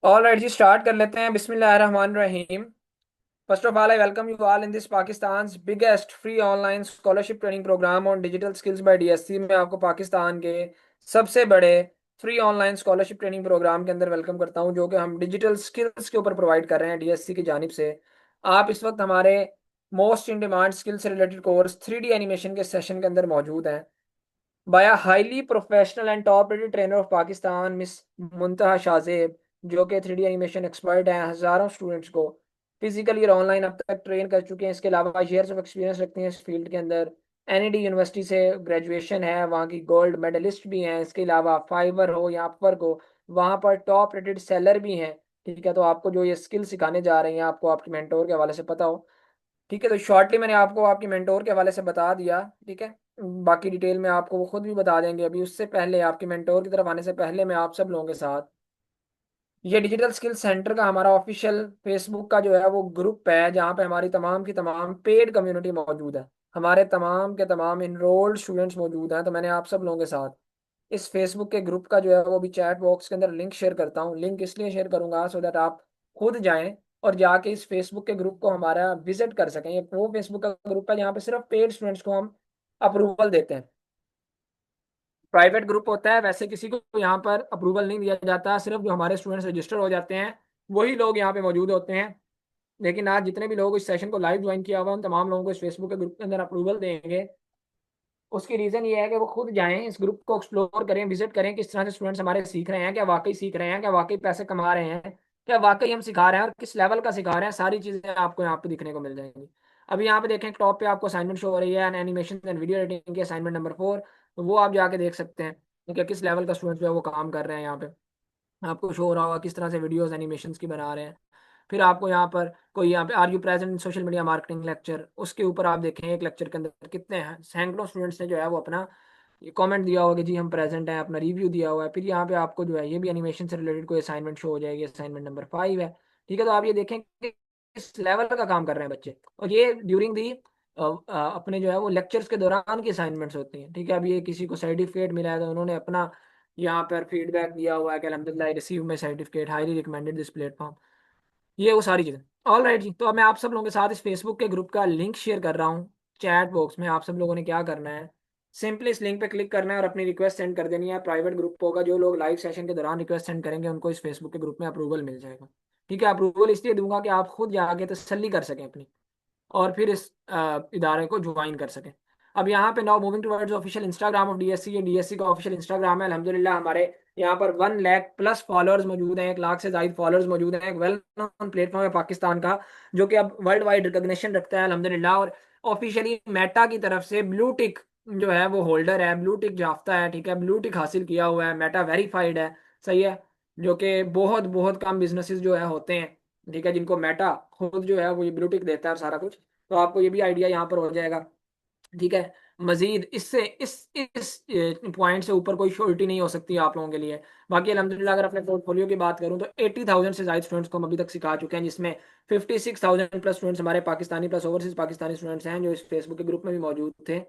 All right जी, start कर लेते हैं। बिस्मिल्लाहिर्रहमानिर्रहीम। First of all, I welcome you all in this Pakistan biggest free online scholarship training programme on digital skills by DSC में आपको पाकिस्तान के सबसे बड़े free online scholarship training programme के अंदर वेलकम करता हूं, जो कि हम डिजिटल स्किल्स के ऊपर प्रोवाइड कर रहे हैं डीएससी की जानिब से। आप इस वक्त हमारे मोस्ट इन डिमांड स्किल से रिलेटेड कोर्स 3D एनिमेशन के सेशन के अंदर मौजूद हैं by a highly professional and top rated trainer of Pakistan miss Muntaha Shahzeb, जो कि 3D एनिमेशन एक्सपर्ट हैं। हज़ारों स्टूडेंट्स को फिजिकली और ऑनलाइन अब तक ट्रेन कर चुके हैं। इसके अलावा ईयर्स ऑफ एक्सपीरियंस रखते हैं इस फील्ड के अंदर। एनईडी यूनिवर्सिटी से ग्रेजुएशन है, वहाँ की गोल्ड मेडलिस्ट भी हैं। इसके अलावा फाइवर हो या अपवर्क हो, वहाँ पर टॉप रेटेड सेलर भी हैं। ठीक है, तो आपको जो ये स्किल सिखाने जा रहे हैं, आपको आपके मेंटोर के हवाले से पता हो। ठीक है, तो शॉर्टली मैंने आपको आपकी मेंटोर के हवाले से बता दिया। ठीक है, बाकी डिटेल में आपको वो खुद भी बता देंगे। अभी उससे पहले, आपके मेंटोर की तरफ आने से पहले, मैं आप सब लोगों के साथ ये डिजिटल स्किल सेंटर का हमारा ऑफिशियल फेसबुक का जो है वो ग्रुप है, जहाँ पे हमारी तमाम की तमाम पेड कम्युनिटी मौजूद है। हमारे तमाम के तमाम इनरोल्ड स्टूडेंट्स मौजूद हैं। तो मैंने आप सब लोगों के साथ इस फेसबुक के ग्रुप का जो है वो भी चैट बॉक्स के अंदर लिंक शेयर करता हूँ। लिंक इसलिए शेयर करूंगा सो दैट आप खुद जाएं और जाके इस फेसबुक के ग्रुप को हमारा विजिट कर सकें। ये वो फेसबुक का ग्रुप है जहाँ पे सिर्फ पेड स्टूडेंट्स को हम अप्रूवल देते हैं। प्राइवेट ग्रुप होता है, वैसे किसी को यहाँ पर अप्रूवल नहीं दिया जाता। सिर्फ जो हमारे स्टूडेंट्स रजिस्टर हो जाते हैं वही लोग यहाँ पे मौजूद होते हैं। लेकिन आज जितने भी लोग इस सेशन को लाइव ज्वाइन किया हुआ है, उन तमाम लोगों को इस फेसबुक के ग्रुप के अंदर अप्रूवल देंगे। उसकी रीजन ये है कि वो खुद जाएं, इस ग्रुप को एक्सप्लोर करें, विजिट करें, किस तरह से स्टूडेंट्स हमारे सीख रहे हैं, क्या वाकई सीख रहे हैं, क्या वाकई पैसे कमा रहे हैं, क्या वाकई हम सिखा रहे हैं और किस लेवल का सिखा रहे हैं। सारी चीजें आपको यहाँ पे दिखने को मिल जाएंगी। अभी यहाँ पे देखें, टॉप पे आपको असाइनमेंट शो हो रही है, एनिमेशन एंड वीडियो एडिटिंग की असाइनमेंट नंबर 4। तो वो आप जाके देख सकते हैं कि किस लेवल का स्टूडेंट जो है वो काम कर रहे हैं। यहाँ पे आपको शो हो रहा होगा किस तरह से वीडियोस एनिमेशंस की बना रहे हैं। फिर आपको यहाँ पर कोई यहाँ पे are you present in social media marketing lecture, उसके ऊपर आप देखें एक लेक्चर के अंदर कितने हैं, सैकड़ों स्टूडेंट्स ने जो है वो अपना ये कमेंट दिया होगा कि जी हम प्रेजेंट हैं, अपना रिव्यू दिया हुआ है। फिर यहाँ पे आपको जो है ये भी एनिमेशन से रिलेटेड कोई असाइनमेंट शो हो जाएगी, असाइनमेंट नंबर 5 है। ठीक है, तो आप ये देखें कि इस लेवल का काम कर रहे हैं बच्चे। और ये ड्यूरिंग दी अपने जो है वो लेक्चर्स के दौरान की असाइनमेंट्स होती हैं। ठीक है, अब ये किसी को सर्टिफिकेट मिला है तो उन्होंने अपना यहाँ पर फीडबैक दिया हुआ है कि अल्हम्दुलिल्लाह receive my certificate, highly recommended this platform. ये वो सारी चीज़ें। ऑल राइट जी, तो अब मैं आप सब लोगों के साथ इस फेसबुक के ग्रुप का लिंक शेयर कर रहा हूँ चैट बॉक्स में। आप सब लोगों ने क्या करना है, सिंपली इस लिंक पे क्लिक करना है और अपनी रिक्वेस्ट सेंड कर देनी है। प्राइवेट ग्रुप होगा, जो लोग लाइव सेशन के दौरान रिक्वेस्ट सेंड करेंगे उनको इस फेसबुक के ग्रुप में अप्रूवल मिल जाएगा। ठीक है, अप्रूवल इसलिए दूंगा कि आप खुद जाके तसल्ली कर सकें अपनी, और फिर इस इदारे को ज्वाइन कर सकें। अब यहाँ पे now moving towards official Instagram of DSC. ये डीएससी का ऑफिशियल इंस्टाग्राम है। अल्हम्दुलिल्लाह हमारे यहाँ पर 1 लाख प्लस फॉलोअर्स मौजूद हैं, 1 लाख से ज्यादा फॉलोअर्स मौजूद हैं। एक वेल नोन प्लेटफॉर्म है पाकिस्तान का, जो कि अब वर्ल्ड वाइड रिकॉग्निशन रखता है अल्हम्दुलिल्लाह। और ऑफिशियली मेटा की तरफ से ब्लू टिक जो है वो होल्डर है, ब्लू टिक जाफ्ता है। ठीक है, ब्लू टिक हासिल किया हुआ है, मेटा वेरीफाइड है। सही है, जो कि बहुत बहुत कम बिजनेसेस जो है होते हैं, ठीक है, जिनको मेटा खुद जो है वो ये ब्लू टिक देता है और सारा कुछ। तो आपको ये भी आइडिया यहाँ पर हो जाएगा। ठीक है, मजीद इससे इस पॉइंट से ऊपर कोई श्योरिटी नहीं हो सकती आप लोगों के लिए। बाकी अल्हम्दुलिल्लाह अगर अपने पोर्टफोलियो की बात करूँ तो 80,000 से ज्यादा स्टूडेंट्स को हम अभी तक सिखा चुके हैं, जिसमें 56,000 प्लस स्टूडेंट्स हमारे Pakistani plus overseas Pakistani students हैं जो इस फेसबुक के ग्रुप में भी मौजूद थे,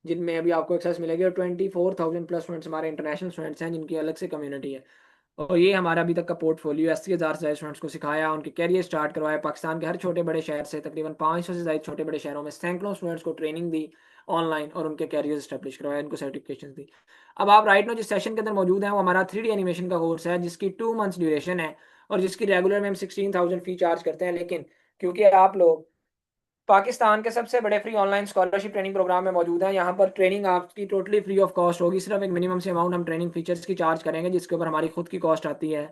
जिनमें अभी आपको एक्सेस मिलेगी। और 24,000 प्लस स्टूडेंट्स हमारे इंटरनेशनल स्टूडेंट्स हैं, जिनकी अलग से कम्युनिटी है। और ये हमारा अभी तक का पोर्टफोलियो 80,000 से ज्यादा स्टूडेंट्स को सिखाया, उनके कैरियर स्टार्ट करवाया। पाकिस्तान के हर छोटे बड़े शहर से तकरीबन 500 से ज्यादा छोटे बड़े शहरों में सैकड़ों स्टूडेंट्स को ट्रेनिंग दी ऑनलाइन, और उनके कैरियर स्टैब्लिश करवाया, उनको सर्टिफिकेशन दी। अब आप राइट नो जिस सेशन के अंदर मौजूद हैं वो हमारा 3D एनिमेशन का कोर्स है, जिसकी 2 मंथ्स ड्यूरेशन है, और जिसकी रेगुलर में हम 16,000 फी चार्ज करते हैं। लेकिन क्योंकि आप लोग पाकिस्तान के सबसे बड़े free online scholarship training programme में मौजूद हैं, यहाँ पर ट्रेनिंग आपकी टोटली फ्री ऑफ कॉस्ट होगी। सिर्फ एक मिनिमम से अमाउंट हम ट्रेनिंग फीचर्स की चार्ज करेंगे, जिसके ऊपर हमारी खुद की कॉस्ट आती है।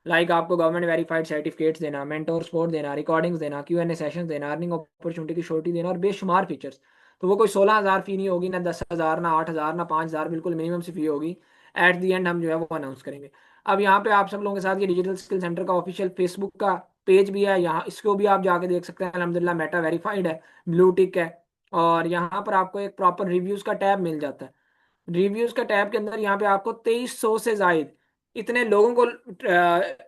लाइक आपको गवर्नमेंट वेरीफाइड सर्टिफिकेट्स देना, मेंटोर सपोर्ट देना, रिकॉर्डिंग्स देना, Q&A सेशन देना, अर्निंग अपॉर्चुनिटी की छोटी देना, और बेशुमार फीचर्स। तो वो कोई 16,000 फी नहीं होगी, ना 10,000, ना 8,000, ना 5,000, बिल्कुल मिनिमम सी फी होगी। एट दी एंड हम जो है वो अनाउंस करेंगे। अब यहाँ पे आप सब लोगों के साथ ये डिजिटल स्किल सेंटर का ऑफिशियल फेसबुक का पेज भी है, यहाँ इसको भी आप जाके देख सकते हैं। अलहमदिल्ला मेटा वेरीफाइड है, ब्लू टिक है। और यहाँ पर आपको एक प्रॉपर रिव्यूज का टैब मिल जाता है। रिव्यूज का टैब के अंदर यहाँ पे आपको 2300 से जायद इतने लोगों को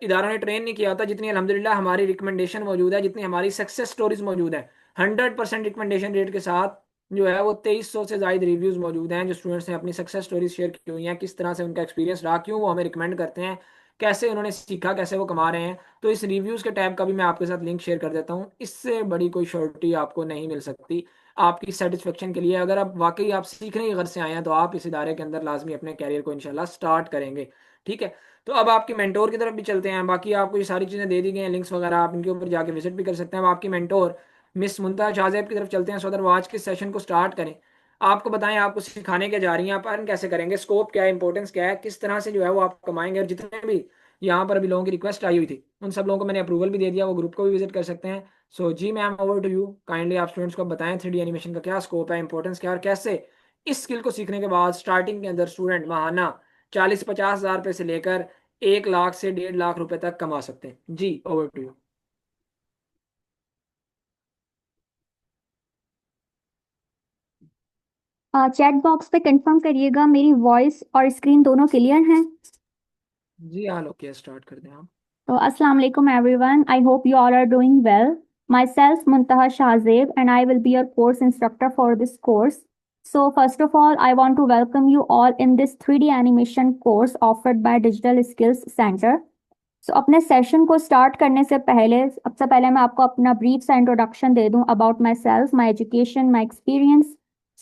इदारों ने ट्रेन नहीं किया होता, जितनी अल्हम्दुलिल्लाह हमारी रिकमेंडेशन मौजूद है, जितनी हमारी सक्सेस स्टोरीज मौजूद है। 100% रिकमेंडेशन रेट के साथ जो है वो 2300 से जायद रिव्यूज मौजूद हैं, जो स्टूडेंट्स ने अपनी सक्सेस स्टोरीज शेयर की हुई हैं, किस तरह से उनका एक्सपीरियंस रहा, क्यों वो हमें रिकमेंड करते हैं, कैसे उन्होंने सीखा, कैसे वो कमा रहे हैं। तो इस रिव्यूज़ के टैब का भी मैं आपके साथ लिंक शेयर कर देता हूँ। इससे बड़ी कोई श्योरिटी आपको नहीं मिल सकती आपकी सेटिस्फेक्शन के लिए। अगर आप वाकई आप सीखने की गर्ज से आए हैं तो आप इस इदारे के अंदर लाजमी अपने कैरियर को इंशाल्लाह स्टार्ट करेंगे। ठीक है, तो अब आपकी मेंटोर की तरफ भी चलते हैं। बाकी आपको ये सारी चीज़ें दे दी गई हैं, लिंक्स वगैरह, आप इनके ऊपर जाके विजिट भी कर सकते हैं। अब आपकी मेंटोर मिस मुमताज शाहजेब की तरफ चलते हैं, सो अदर वो आज के सेशन को स्टार्ट करें। आपको बताएं आपको सिखाने के जा रही हैं, आप अर्न कैसे करेंगे, स्कोप क्या है, इंपॉर्टेंस क्या है, किस तरह से जो है वो आप कमाएंगे। और जितने भी यहाँ पर अभी लोगों की रिक्वेस्ट आई हुई थी उन सब लोगों को मैंने अप्रूवल भी दे दिया, वो ग्रुप को भी विजिट कर सकते हैं। सो जी ma'am, over to you. Kindly आप स्टूडेंट्स को बताएं 3D एनिमेशन का क्या स्कोप है, इंपॉर्टेंस क्या है, और कैसे इस स्किल को सीखने के बाद स्टार्टिंग के अंदर स्टूडेंट माहाना 40-50 हज़ार रुपये से लेकर 1 लाख से 1.5 लाख रुपए तक कमा सकते हैं। जी over to you. Chat box पे कंफर्म करिएगा मेरी वॉइस और स्क्रीन दोनों क्लियर हैं। जी हाँ, ओके, स्टार्ट कर दें आप। तो अस्सलाम वालेकुम everyone, I hope you all are doing well. Myself Muntaha Shahzeb and I will be your course instructor for this course. So first of all, I want to welcome you all in this 3D animation course offered by Digital Skills Center. So अपने session को start करने से पहले सबसे पहले मैं आपको अपना ब्रीफ सा इंट्रोडक्शन दे दूं about my self, my education, my experience.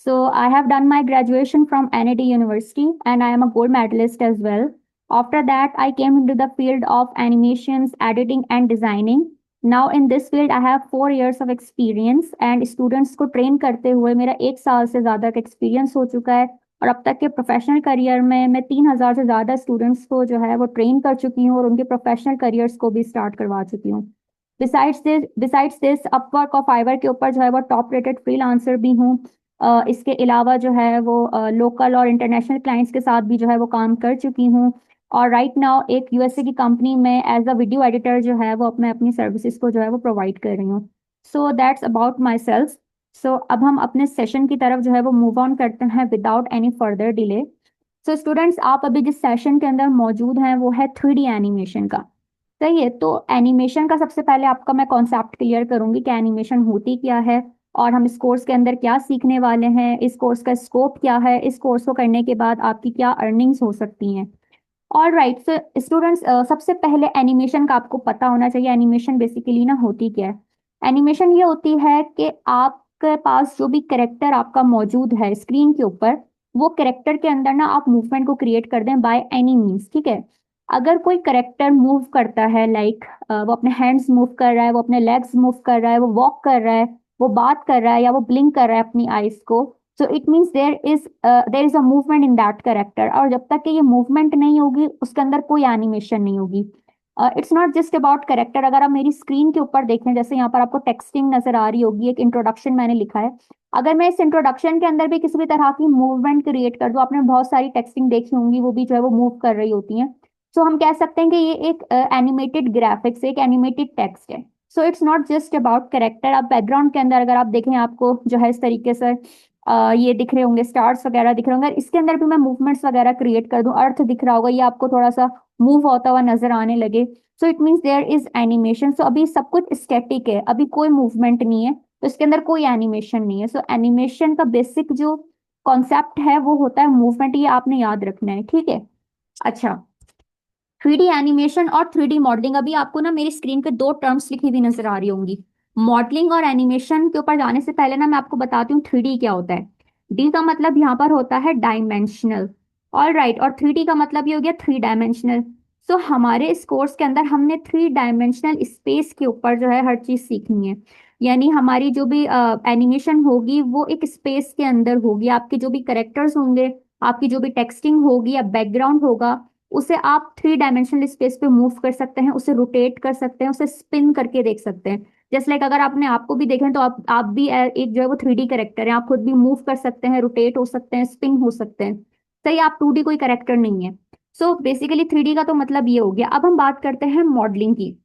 So I have done my graduation from NAD University and I am a gold medalist as well. After that, I came into the field of animations, editing and designing. Now in this field, I have 4 years of experience and students को train करते हुए मेरा 1 साल से ज़्यादा का experience हो चुका है. और अब तक के प्रोफेशनल करियर में मैं 3,000 से ज़्यादा स्टूडेंट्स को जो है वो ट्रेन कर चुकी हूँ और उनके प्रोफेशनल करियर्स को भी स्टार्ट करवा चुकी हूँ. बिसाइड्स दिस अपवर्क और फाइवर के ऊपर जो है वो टॉप रेटेड फ्रीलांसर भी हूँ. इसके अलावा जो है वो लोकल और इंटरनेशनल क्लाइंट्स के साथ भी जो है वो काम कर चुकी हूँ. और राइट नाउ एक यूएसए की कंपनी में एज अ वीडियो एडिटर जो है वो मैं अपनी सर्विसेज को जो है वो प्रोवाइड कर रही हूँ. So that's about myself. So अब हम अपने सेशन की तरफ जो है वो मूव ऑन करते हैं without any further delay. So students, आप अभी जिस सेशन के अंदर मौजूद हैं वो है 3D एनिमेशन का. सही है, तो एनिमेशन का सबसे पहले आपका मैं कॉन्सेप्ट क्लियर करूंगी कि एनिमेशन होती क्या है और हम इस कोर्स के अंदर क्या सीखने वाले हैं, इस कोर्स का स्कोप क्या है, इस कोर्स को करने के बाद आपकी क्या अर्निंग्स हो सकती हैं. ऑल राइट, सो स्टूडेंट्स, सबसे पहले एनिमेशन का आपको पता होना चाहिए एनिमेशन बेसिकली ना होती क्या है. एनिमेशन ये होती है कि आपके पास जो भी करेक्टर आपका मौजूद है स्क्रीन के ऊपर, वो करेक्टर के अंदर ना आप मूवमेंट को क्रिएट कर दें बाय एनी मीन्स. ठीक है, अगर कोई करेक्टर मूव करता है लाइक वो अपने हैंड्स मूव कर रहा है, वो अपने लेग्स मूव कर रहा है, वो वॉक कर रहा है, वो बात कर रहा है या वो ब्लिंक कर रहा है अपनी आईज को, so it means there is a movement in that character. और जब तक कि ये मूवमेंट नहीं होगी उसके अंदर कोई एनिमेशन नहीं होगी. It's not just about character. अगर आप मेरी स्क्रीन के ऊपर देखें, जैसे यहाँ पर आपको टेक्सटिंग नजर आ रही होगी, एक इंट्रोडक्शन मैंने लिखा है. अगर मैं इस इंट्रोडक्शन के अंदर भी किसी भी तरह की मूवमेंट क्रिएट कर दूं, आपने बहुत सारी टेक्सटिंग देखी होंगी, वो भी जो है वो मूव कर रही होती हैं. सो हम कह सकते हैं कि ये एक एनिमेटेड ग्राफिक्स, एक एनिमेटेड टेक्स्ट है. So it's not just about character. आप बैकग्राउंड के अंदर अगर आप देखें, आपको जो है इस तरीके से ये दिख रहे होंगे, स्टार्स वगैरह दिख रहे होंगे. इसके अंदर भी मैं मूवमेंट्स वगैरह क्रिएट कर दूं, अर्थ दिख रहा होगा, ये आपको थोड़ा सा मूव होता हुआ नजर आने लगे, so it means there is animation. So अभी सब कुछ स्टैटिक है, अभी कोई मूवमेंट नहीं है, तो इसके अंदर कोई एनिमेशन नहीं है. सो एनिमेशन का बेसिक जो कॉन्सेप्ट है वो होता है मूवमेंट. ये आपने याद रखना है, ठीक है. अच्छा, 3D एनिमेशन और 3D मॉडलिंग. अभी आपको ना मेरी स्क्रीन पे दो टर्म्स लिखी हुई नजर आ रही होंगी. मॉडलिंग और एनिमेशन के ऊपर जाने से पहले ना मैं आपको बताती हूँ 3D क्या होता है. डी का मतलब यहाँ पर होता है डायमेंशनल. ऑल राइट, और 3D का मतलब ये हो गया 3 डायमेंशनल. सो हमारे इस कोर्स के अंदर हमने 3 डायमेंशनल स्पेस के ऊपर जो है हर चीज सीखनी है. यानी हमारी जो भी एनिमेशन होगी वो एक स्पेस के अंदर होगी. आपके जो भी करेक्टर्स होंगे, आपकी जो भी टेक्सटिंग होगी या बैकग्राउंड होगा, उसे आप 3 डायमेंशनल स्पेस पे मूव कर सकते हैं, उसे रोटेट कर सकते हैं, उसे स्पिन करके देख सकते हैं. जस्ट लाइक अगर आपने आपको भी देखें तो आप भी एक जो है वो 3D करेक्टर है, आप खुद भी मूव कर सकते हैं, रोटेट हो सकते हैं, स्पिन हो सकते हैं. सही, आप 2D कोई करेक्टर नहीं है. सो बेसिकली 3D का तो मतलब ये हो गया. अब हम बात करते हैं मॉडलिंग की.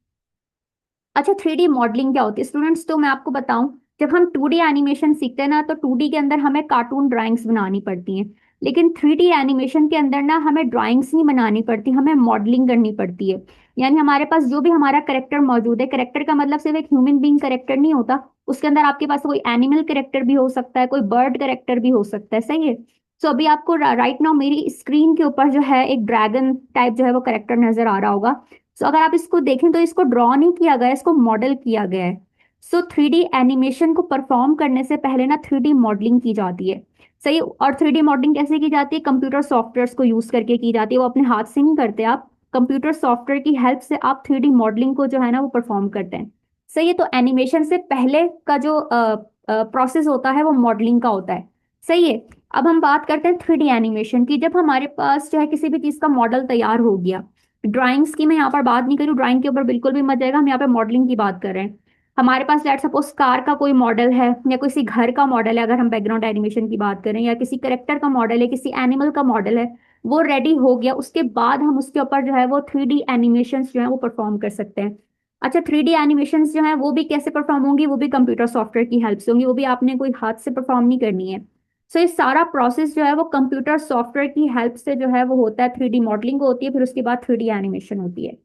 अच्छा, 3D मॉडलिंग क्या होती है स्टूडेंट्स, तो मैं आपको बताऊं. जब हम 2D एनिमेशन सीखते हैं ना, तो 2D के अंदर हमें कार्टून ड्राइंग्स बनानी पड़ती हैं. लेकिन 3D एनिमेशन के अंदर ना हमें ड्राइंग्स नहीं बनानी पड़ती, हमें मॉडलिंग करनी पड़ती है. यानी हमारे पास जो भी हमारा करेक्टर मौजूद है, करेक्टर का मतलब सिर्फ एक ह्यूमन बीइंग करेक्टर नहीं होता, उसके अंदर आपके पास कोई एनिमल करेक्टर भी हो सकता है, कोई बर्ड करेक्टर भी हो सकता है. सही है. सो अभी आपको राइट नाउ मेरी स्क्रीन के ऊपर जो है एक ड्रैगन टाइप जो है वो करेक्टर नजर आ रहा होगा। सो अगर आप इसको देखें तो इसको ड्रॉ नहीं किया गया है, इसको मॉडल किया गया है। सो 3D एनिमेशन को परफॉर्म करने से पहले ना 3D मॉडलिंग की जाती है। सही। और 3D मॉडलिंग कैसे की जाती है? कंप्यूटर सॉफ्टवेयर्स को यूज करके की जाती है, वो अपने हाथ से नहीं करते आप। कंप्यूटर सॉफ्टवेयर की हेल्प से आप 3D मॉडलिंग को जो है ना वो परफॉर्म करते हैं। सही है। तो एनिमेशन से पहले का जो प्रोसेस होता है वो मॉडलिंग का होता है। सही है। अब हम बात करते हैं 3D एनिमेशन की। जब हमारे पास जो है किसी भी चीज का मॉडल तैयार हो गया, ड्राइंग्स की मैं यहाँ पर बात नहीं करूँ, ड्राइंग के ऊपर बिल्कुल भी मत जाएगा, हम यहाँ पर मॉडलिंग की बात कर रहे हैं। हमारे पास लेट सपोज कार का कोई मॉडल है या किसी घर का मॉडल है, अगर हम बैकग्राउंड एनिमेशन की बात करें, या किसी करेक्टर का मॉडल है, किसी एनिमल का मॉडल है, वो रेडी हो गया, उसके बाद हम उसके ऊपर जो है वो 3D एनिमेशन जो है वो परफॉर्म कर सकते हैं। अच्छा, 3D एनिमेशन जो है वो भी कैसे परफॉर्म होंगी? वो भी कंप्यूटर सॉफ्टवेयर की हेल्प से होंगी, वो भी आपने कोई हाथ से परफॉर्म नहीं करनी है। सो ये सारा प्रोसेस जो है वो कंप्यूटर सॉफ्टवेयर की हेल्प से जो है वो होता है। 3D मॉडलिंग होती है, फिर उसके बाद 3D एनिमेशन होती है।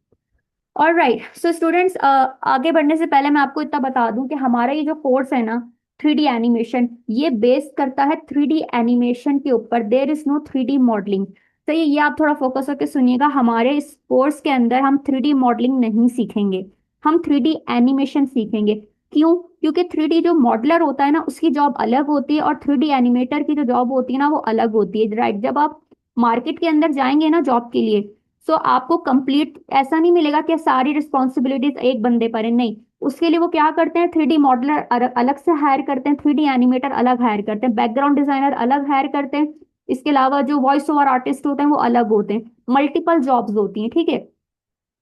और राइट, सो स्टूडेंट्स, आगे बढ़ने से पहले मैं आपको इतना बता दूं कि हमारा ये जो कोर्स है ना, 3D एनिमेशन, ये बेस करता है 3D एनिमेशन के ऊपर। There is no 3D modelling. तो ये आप थोड़ा फोकस करके सुनिएगा, हमारे इस कोर्स के अंदर हम 3D मॉडलिंग नहीं सीखेंगे, हम 3D एनिमेशन सीखेंगे। क्यों? क्योंकि 3D जो मॉडलर होता है ना उसकी जॉब अलग होती है, और 3D एनिमेटर की जो जॉब होती है ना वो अलग होती है। राइट, जब आप मार्केट के अंदर जाएंगे ना जॉब के लिए, सो आपको कंप्लीट ऐसा नहीं मिलेगा कि सारी रिस्पॉन्सिबिलिटीज एक बंदे पर है, नहीं। उसके लिए वो क्या करते हैं, 3D मॉडलर अलग से हायर करते हैं, 3D एनिमेटर अलग हायर करते हैं, बैकग्राउंड डिजाइनर अलग हायर करते हैं। इसके अलावा जो वॉइस ओवर आर्टिस्ट होते हैं वो अलग होते हैं। मल्टीपल जॉब्स होती हैं, ठीक है।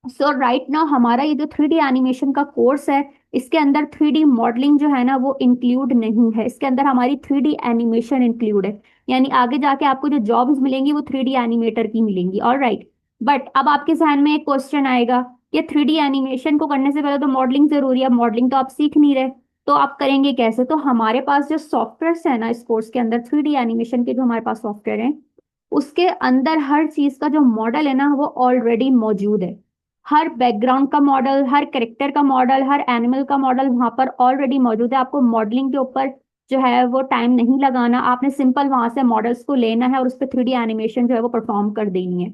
सो राइट नाउ हमारा ये जो 3D एनिमेशन का कोर्स है, इसके अंदर 3D मॉडलिंग जो है ना वो इंक्लूड नहीं है, इसके अंदर हमारी 3D एनिमेशन इंक्लूड है। यानी आगे जाके आपको जो जॉब्स मिलेंगी वो 3D एनिमेटर की मिलेंगी। और राइट, बट अब आपके जहन में एक क्वेश्चन आएगा कि 3D एनिमेशन को करने से पहले तो मॉडलिंग जरूरी है, मॉडलिंग तो आप सीख नहीं रहे, तो आप करेंगे कैसे? तो हमारे पास जो सॉफ्टवेयर है ना इस कोर्स के अंदर, 3D एनिमेशन के जो हमारे पास सॉफ्टवेयर है, उसके अंदर हर चीज का जो मॉडल है ना वो ऑलरेडी मौजूद है। हर बैकग्राउंड का मॉडल, हर करेक्टर का मॉडल, हर एनिमल का मॉडल वहां पर ऑलरेडी मौजूद है। आपको मॉडलिंग के ऊपर जो है वो टाइम नहीं लगाना, आपने सिंपल वहां से मॉडल्स को लेना है और उस पर 3D एनिमेशन जो है वो परफॉर्म कर देनी है।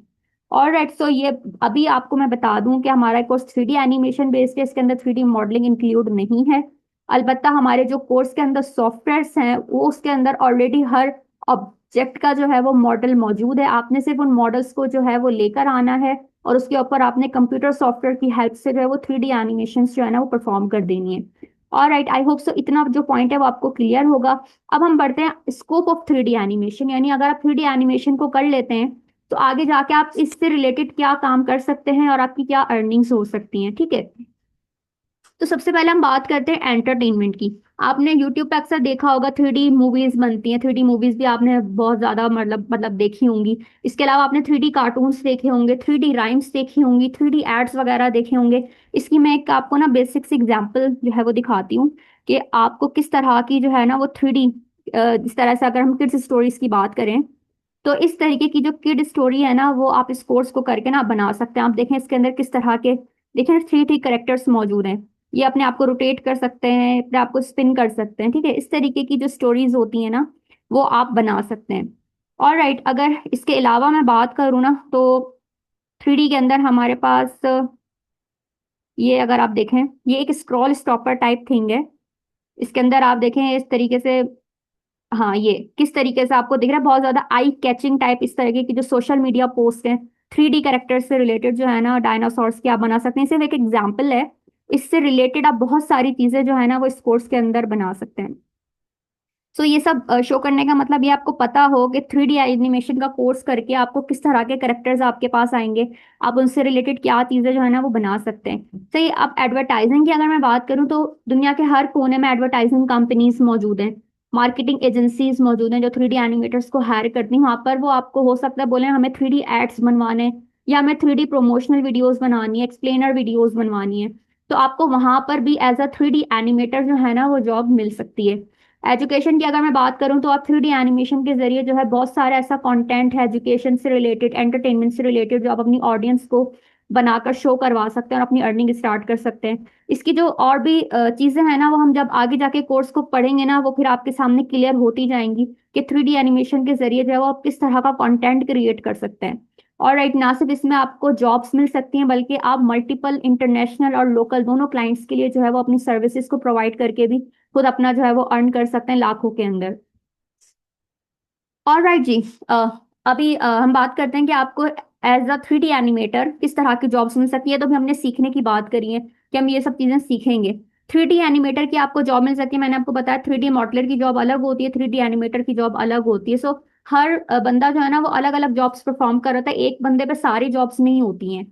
और राइट, सो ये अभी आपको मैं बता दूं कि हमारा कोर्स 3D एनिमेशन बेस्ड है, इसके अंदर 3D मॉडलिंग इंक्लूड नहीं है। अलबत्ता हमारे जो कोर्स के अंदर सॉफ्टवेयर्स हैं वो उसके अंदर ऑलरेडी हर ऑब्जेक्ट का जो है वो मॉडल मौजूद है, आपने सिर्फ उन मॉडल्स को जो है वो लेकर आना है, और उसके ऊपर आपने कंप्यूटर सॉफ्टवेयर की हेल्प से जो है वो 3D एनिमेशन जो है ना वो परफॉर्म कर देनी है। और राइट, आई होप सो इतना जो पॉइंट है वो आपको क्लियर होगा। अब हम बढ़ते हैं स्कोप ऑफ 3D एनिमेशन, यानी अगर आप 3D एनिमेशन को कर लेते हैं तो आगे जाके आप इससे रिलेटेड क्या काम कर सकते हैं और आपकी क्या अर्निंग्स हो सकती हैं, ठीक है। तो सबसे पहले हम बात करते हैं एंटरटेनमेंट की। आपने यूट्यूब पे अक्सर देखा होगा 3D मूवीज बनती हैं, 3D मूवीज भी आपने बहुत ज्यादा मतलब देखी होंगी। इसके अलावा आपने 3D कार्टून्स देखे होंगे, 3D राइम्स देखी होंगी, 3D एड्स वगैरह देखे होंगे। इसकी मैं एक आपको ना बेसिक सी एग्जांपल जो है वो दिखाती हूँ कि आपको किस तरह की जो है ना वो 3D, इस तरह से अगर हम किड्स स्टोरीज की बात करें, तो इस तरीके की जो किड स्टोरी है ना वो आप इस कोर्स को करके ना बना सकते हैं। आप देखें इसके अंदर किस तरह के, देखें 3D करेक्टर्स मौजूद हैं। ये अपने आप को रोटेट कर सकते हैं, अपने आप को स्पिन कर सकते हैं, ठीक है। इस तरीके की जो स्टोरीज होती हैं ना वो आप बना सकते हैं। और राइट, अगर इसके अलावा मैं बात करूँ ना तो 3D के अंदर हमारे पास ये अगर आप देखें, ये एक स्क्रॉल स्टॉपर टाइप थिंग है। इसके अंदर आप देखें इस तरीके से, हाँ ये किस तरीके से आपको दिख रहा है, बहुत ज्यादा आई कैचिंग टाइप इस तरीके की जो सोशल मीडिया पोस्ट हैं 3D कैरेक्टर्स से रिलेटेड जो है ना, डायनासोर्स की आप बना सकते हैं। सिर्फ एक एग्जाम्पल है, इससे रिलेटेड आप बहुत सारी चीजें जो है ना वो इस कोर्स के अंदर बना सकते हैं। सो ये सब शो करने का मतलब ये आपको पता हो कि 3D एनिमेशन का कोर्स करके आपको किस तरह के कैरेक्टर्स आपके पास आएंगे, आप उनसे रिलेटेड क्या चीजें जो है ना वो बना सकते हैं। सही। अब एडवर्टाइजिंग की अगर मैं बात करूं तो दुनिया के हर कोने में एडवर्टाइजिंग कंपनीज मौजूद हैं, मार्केटिंग एजेंसीज मौजूद हैं जो 3D एनिमेटर्स को हायर करती हैं। वहां पर वो आपको हो सकता है बोले हमें 3D एड्स बनवाने हैं, या हमें 3D प्रमोशनल वीडियोस बनानी है, एक्सप्लेनर वीडियोस बनवानी है, तो आपको वहां पर भी एज अ 3D एनिमेटर जो है ना वो जॉब मिल सकती है। एजुकेशन की अगर मैं बात करूं तो आप 3D एनिमेशन के जरिए जो है बहुत सारा ऐसा कंटेंट है एजुकेशन से रिलेटेड, एंटरटेनमेंट से रिलेटेड, जो आप अपनी ऑडियंस को बनाकर शो करवा सकते हैं और अपनी अर्निंग स्टार्ट कर सकते हैं। इसकी जो और भी चीजें हैं ना, वो हम जब आगे जाके कोर्स को पढ़ेंगे ना, वो फिर आपके सामने क्लियर होती जाएंगी कि 3D एनिमेशन के जरिए जो है वो आप किस तरह का कंटेंट क्रिएट कर सकते हैं। और राइट, ना सिर्फ इसमें आपको जॉब्स मिल सकती हैं, बल्कि आप मल्टीपल इंटरनेशनल और लोकल दोनों क्लाइंट्स के लिए जो है वो अपनी सर्विसेज को प्रोवाइड करके भी खुद अपना जो है वो अर्न कर सकते हैं लाखों के अंदर। और राइट जी, अ, अभी हम बात करते हैं कि आपको एज अ 3D एनिमेटर किस तरह की जॉब्स मिल सकती है। तो अभी हमने सीखने की बात करी है कि हम ये सब चीजें सीखेंगे। 3D एनिमेटर की आपको जॉब मिल सकती है। मैंने आपको बताया 3D मॉडलर की जॉब अलग होती है, 3D एनिमेटर की जॉब अलग होती है। सो हर बंदा जो है ना वो अलग अलग जॉब्स परफॉर्म कर रहा था, एक बंदे पे सारी जॉब्स नहीं होती हैं।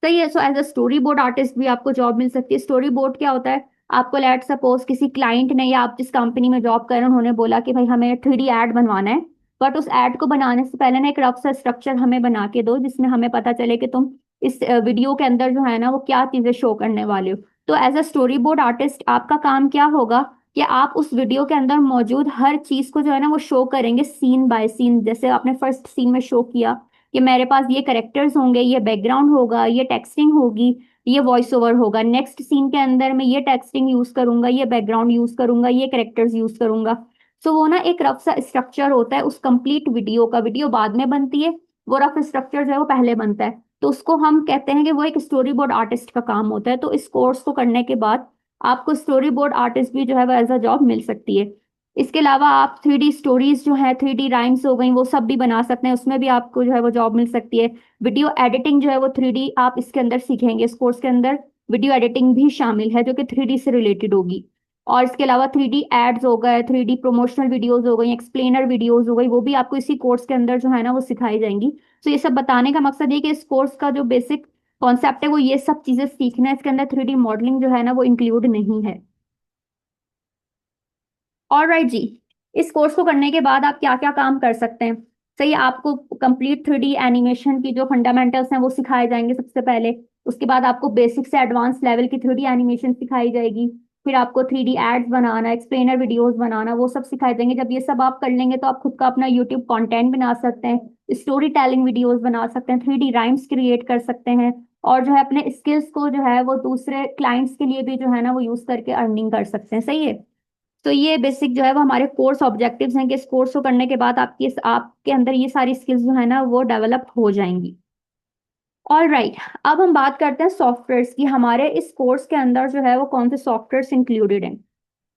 सही है। So as a story board artist भी आपको जॉब मिल सकती है। स्टोरी बोर्ड क्या होता है? आपको लेट सपोज किसी क्लाइंट ने या आप जिस कंपनी में जॉब कर रहे हैं उन्होंने बोला कि भाई हमें 3D ऐड बनवाना है, बट उस ऐड को बनाने से पहले ना एक रफ सा स्ट्रक्चर हमें बना के दो, जिसमें हमें पता चले कि तुम इस वीडियो के अंदर जो है ना वो क्या चीजें शो करने वाले हो। तो as a story board artist आपका काम क्या होगा कि आप उस वीडियो के अंदर मौजूद हर चीज को जो है ना वो शो करेंगे सीन बाय सीन। जैसे आपने फर्स्ट सीन में शो किया कि मेरे पास ये करेक्टर्स होंगे, ये बैकग्राउंड होगा, ये टेक्सटिंग होगी, ये वॉइस ओवर होगा। नेक्स्ट सीन के अंदर मैं ये टेक्सटिंग यूज करूंगा, ये बैकग्राउंड यूज करूंगा, ये करेक्टर्स यूज करूंगा। सो वो ना एक रफ सा स्ट्रक्चर होता है उस कंप्लीट वीडियो का। वीडियो बाद में बनती है, वो रफ स्ट्रक्चर जो है वो पहले बनता है। तो उसको हम कहते हैं कि वो एक स्टोरी बोर्ड आर्टिस्ट का काम होता है। तो इस कोर्स को करने के बाद आपको स्टोरी बोर्ड आर्टिस्ट भी जो है वो एज अ जॉब मिल सकती है। इसके अलावा आप 3D स्टोरीज जो है, 3D राइम्स हो गई, वो सब भी बना सकते हैं, उसमें भी आपको जो है वो जॉब मिल सकती है। वीडियो एडिटिंग जो है वो 3D आप इसके अंदर सीखेंगे। इस कोर्स के अंदर वीडियो एडिटिंग भी शामिल है जो कि 3D से रिलेटेड होगी। और इसके अलावा 3D एड्स हो गए, 3D प्रमोशनल वीडियोस हो गई, एक्सप्लेनर वीडियोस हो गई, वो भी आपको इसी कोर्स के अंदर जो है ना वो सिखाई जाएंगी। तो ये सब बताने का मकसद ये कि इस कोर्स का जो बेसिक कॉन्सेप्ट है वो ये सब चीजें सीखना है। इसके अंदर 3D मॉडलिंग जो है ना वो इंक्लूड नहीं है। और राइट जी, इस कोर्स को करने के बाद आप क्या क्या काम कर सकते हैं? सही है, आपको कंप्लीट 3D एनिमेशन की जो फंडामेंटल्स हैं वो सिखाए जाएंगे सबसे पहले। उसके बाद आपको बेसिक से एडवांस लेवल की 3D एनिमेशन सिखाई जाएगी। फिर आपको 3D एड्स बनाना, एक्सप्लेनर वीडियोस बनाना, वो सब सिखाए जाएंगे। जब ये सब आप कर लेंगे तो आप खुद का अपना यूट्यूब कंटेंट बना सकते हैं, स्टोरी टेलिंग वीडियोस बना सकते हैं, 3D राइम्स क्रिएट कर सकते हैं, और जो है अपने स्किल्स को जो है वो दूसरे क्लाइंट्स के लिए भी जो है ना वो यूज करके अर्निंग कर सकते हैं। सही है। तो ये बेसिक जो है वो हमारे कोर्स ऑब्जेक्टिव्स हैं कि इस कोर्स को करने के बाद आपके अंदर ये सारी स्किल्स जो है ना वो डेवलप हो जाएंगी। ऑल राइट, अब हम बात करते हैं सॉफ्टवेयर्स की। हमारे इस कोर्स के अंदर जो है वो कौन से सॉफ्टवेयर्स इंक्लूडेड हैं?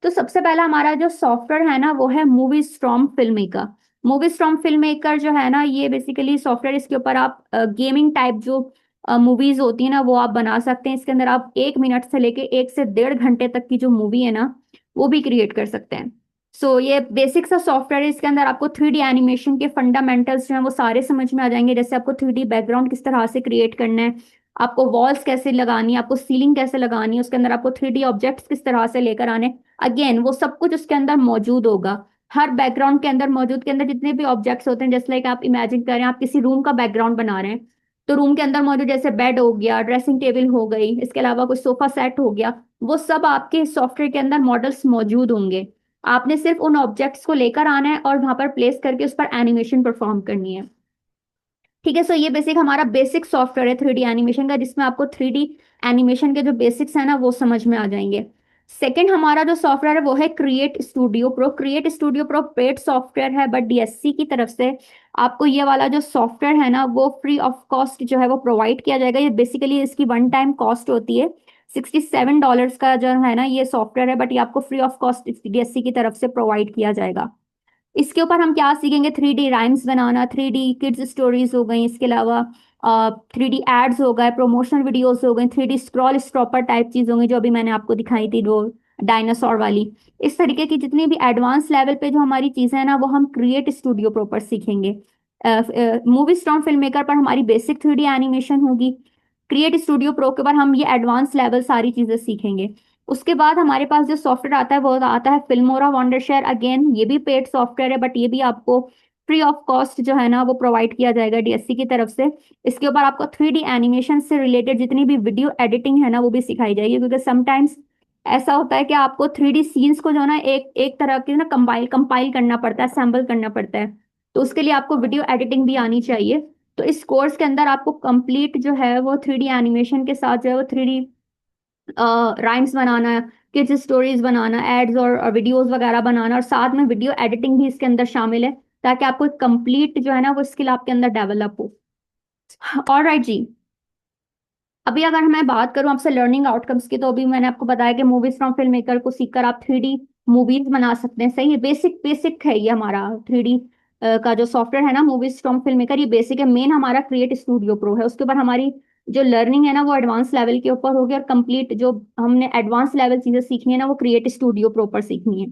तो सबसे पहला हमारा जो सॉफ्टवेयर है ना वो है movies from film maker. Movies from film maker जो है ना ये बेसिकली सॉफ्टवेयर, इसके ऊपर आप गेमिंग टाइप जो मूवीज होती है ना वो आप बना सकते हैं। इसके अंदर आप 1 मिनट से लेके 1 से 1.5 घंटे तक की जो मूवी है ना वो भी क्रिएट कर सकते हैं। सो ये बेसिक सा सॉफ्टवेयर है। इसके अंदर आपको 3D एनिमेशन के फंडामेंटल्स जो हैं वो सारे समझ में आ जाएंगे। जैसे आपको 3D बैकग्राउंड किस तरह से क्रिएट करना है, आपको वॉल्स कैसे लगानी है, आपको सीलिंग कैसे लगानी है, उसके अंदर आपको 3D ऑब्जेक्ट्स किस तरह से लेकर आने। अगेन वो सब कुछ उसके अंदर मौजूद होगा। हर बैकग्राउंड के अंदर मौजूद के अंदर जितने भी ऑब्जेक्ट्स होते हैं, जैसे लाइक आप इमेजिन करें आप किसी रूम का बैकग्राउंड बना रहे हैं, तो रूम के अंदर मौजूद जैसे बेड हो गया, ड्रेसिंग टेबल हो गई, इसके अलावा कोई सोफा सेट हो गया, वो सब आपके सॉफ्टवेयर के अंदर मॉडल्स मौजूद होंगे। आपने सिर्फ उन ऑब्जेक्ट्स को लेकर आना है और वहां पर प्लेस करके उस पर एनिमेशन परफॉर्म करनी है। ठीक है। सो ये बेसिक हमारा बेसिक सॉफ्टवेयर है 3D एनिमेशन का, जिसमें आपको 3D एनिमेशन के जो बेसिक्स है ना वो समझ में आ जाएंगे। सेकंड हमारा जो सॉफ्टवेयर है वो है create studio pro. Create studio pro paid software है, बट DSC की तरफ से आपको ये वाला जो सॉफ्टवेयर है ना वो फ्री ऑफ कॉस्ट जो है वो प्रोवाइड किया जाएगा। ये बेसिकली इसकी वन टाइम कॉस्ट होती है $67 का जो है ना ये सॉफ्टवेयर है, बट ये आपको फ्री ऑफ कॉस्ट DSC की तरफ से प्रोवाइड किया जाएगा। इसके ऊपर हम क्या सीखेंगे? 3D राइम्स बनाना, 3D किड्स स्टोरीज हो गई, इसके अलावा 3D एड्स हो गए, प्रमोशनल वीडियोस हो गई, 3D स्क्रॉल स्टॉपर टाइप चीज होंगी जो अभी मैंने आपको दिखाई थी, वो डायनासोर वाली। इस तरीके की जितनी भी एडवांस लेवल पे जो हमारी चीजें हैं ना वो हम क्रिएट स्टूडियो प्रॉपर सीखेंगे। मूवी स्टॉम फिल्म मेकर पर हमारी बेसिक 3D एनिमेशन होगी। क्रिएट स्टूडियो प्रो के ऊपर हम ये एडवांस लेवल सारी चीजें सीखेंगे। उसके बाद हमारे पास जो सॉफ्टवेयर आता है वो आता है फिल्मोरा वंडरशेयर। अगेन ये भी पेड सॉफ्टवेयर है, बट ये भी आपको फ्री ऑफ कॉस्ट जो है ना वो प्रोवाइड किया जाएगा DSC की तरफ से। इसके ऊपर आपको 3D एनिमेशन से रिलेटेड जितनी भी वीडियो एडिटिंग है ना वो भी सिखाई जाएगी, क्योंकि समटाइम्स ऐसा होता है कि आपको 3D सीन्स को जो है ना एक एक तरह के ना कंपाइल कंपाइल करना पड़ता है, असेंबल करना पड़ता है। तो उसके लिए आपको वीडियो एडिटिंग भी आनी चाहिए। तो इस कोर्स के अंदर आपको कंप्लीट जो है वो 3D एनिमेशन के साथ जो है वो 3D राइम्स बनाना, किड्स स्टोरीज बनाना, एड्स और वीडियोस वगैरह बनाना, और साथ में वीडियो एडिटिंग भी इसके अंदर शामिल है, ताकि आपको कंप्लीट जो है ना वो स्किल आपके अंदर डेवलप हो। और राइट जी, अभी अगर मैं बात करूं आपसे लर्निंग आउटकम्स की, तो अभी मैंने आपको बताया कि मूवीज फ्रॉम फिल्म मेकर को सीखकर आप 3D मूवीज बना सकते हैं। सही है, बेसिक बेसिक है ये हमारा 3D का जो सॉफ्टवेयर है ना, मूवीज फ्रॉम फिल्म मेकर, ये बेसिक है। मेन हमारा क्रिएट स्टूडियो प्रो है, उसके ऊपर हमारी जो लर्निंग है ना वो एडवांस लेवल के ऊपर होगी, और कंप्लीट जो हमने एडवांस लेवल चीजें सीखनी है ना वो क्रिएट स्टूडियो प्रो पर सीखनी है।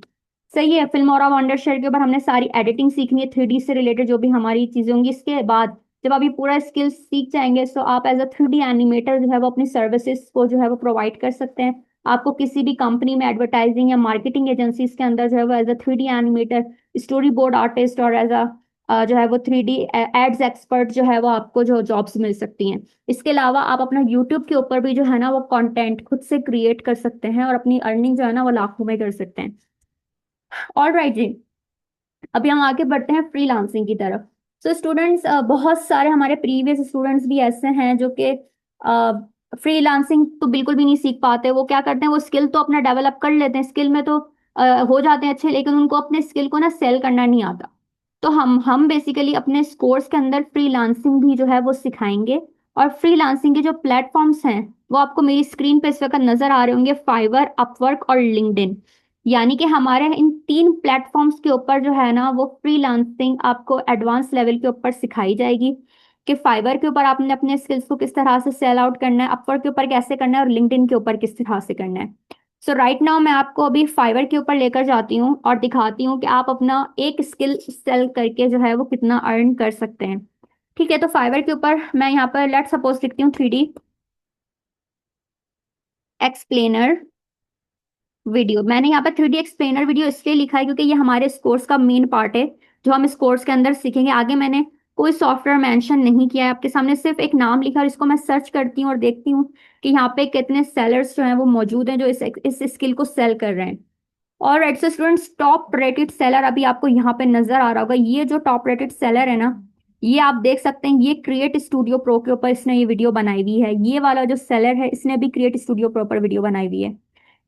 सही है, फिल्म और वंडर शेयर के ऊपर हमने सारी एडिटिंग सीखनी है, 3D से रिलेटेड जो भी हमारी चीजें होंगी। इसके बाद जब आप ये पूरा स्किल सीख जाएंगे, तो आप एज अ 3D एनिमेटर जो है वो अपनी सर्विसेज को जो है वो प्रोवाइड कर सकते हैं। आपको किसी भी कंपनी में एडवर्टाइजिंग या मार्केटिंग एजेंसीज के अंदर जो है वो as a 3D animator, story board artist, और एज अ जो है वो 3D एड्स एक्सपर्ट जो है वो आपको जो जॉब्स मिल सकती हैं। इसके अलावा आप अपना यूट्यूब के ऊपर भी जो है ना वो कंटेंट खुद से क्रिएट कर सकते हैं, और अपनी अर्निंग जो है ना वो लाखों में कर सकते हैं। और राइट जी, अभी हम आगे बढ़ते हैं फ्रीलांसिंग की तरफ। सो स्टूडेंट्स, बहुत सारे हमारे प्रीवियस स्टूडेंट्स भी ऐसे हैं जो कि फ्रीलांसिंग तो बिल्कुल भी नहीं सीख पाते। वो क्या करते हैं, वो स्किल तो अपना डेवलप कर लेते हैं, स्किल में तो हो जाते हैं अच्छे, लेकिन उनको अपने स्किल को ना सेल करना नहीं आता। तो हम बेसिकली अपने कोर्स के अंदर फ्रीलांसिंग भी जो है वो सिखाएंगे। और फ्रीलांसिंग के जो प्लेटफॉर्म्स हैं वो आपको मेरी स्क्रीन पे इस वक्त नजर आ रहे होंगे, फाइवर, अपवर्क और लिंक्डइन। यानी कि हमारे इन तीन प्लेटफॉर्म्स के ऊपर जो है ना वो फ्रीलांसिंग आपको एडवांस लेवल के ऊपर सिखाई जाएगी, कि फाइवर के ऊपर आपने अपने स्किल्स को किस तरह से सेल आउट करना है, अपवर्क के ऊपर कैसे करना है, और लिंक्डइन के ऊपर किस तरह से करना है। सो राइट नाउ मैं आपको अभी फाइवर के ऊपर लेकर जाती हूँ और दिखाती हूँ कि आप अपना एक स्किल सेल करके जो है वो कितना अर्न कर सकते हैं। ठीक है, तो फाइवर के ऊपर मैं यहाँ पर लेट सपोज लिखती हूँ 3D एक्सप्लेनर वीडियो। मैंने यहाँ पर 3D एक्सप्लेनर वीडियो इसलिए लिखा है क्योंकि ये हमारे इस कोर्स का मेन पार्ट है, जो हम इस कोर्स के अंदर सीखेंगे। आगे मैंने कोई सॉफ्टवेयर मेंशन नहीं किया है, आपके सामने सिर्फ एक नाम लिखा है, और इसको मैं सर्च करती हूँ और देखती हूँ कि यहाँ पे कितने सेलर्स जो हैं वो मौजूद हैं जो इस स्किल को सेल कर रहे हैं। और right, so students, top rated seller अभी आपको यहाँ पे नजर आ रहा होगा। ये जो टॉप रेटेड सेलर है ना, ये आप देख सकते हैं, ये क्रिएट स्टूडियो प्रो के ऊपर इसने ये वीडियो बनाई हुई है। ये वाला जो सेलर है इसने भी क्रिएट स्टूडियो प्रो पर वीडियो बनाई हुई है।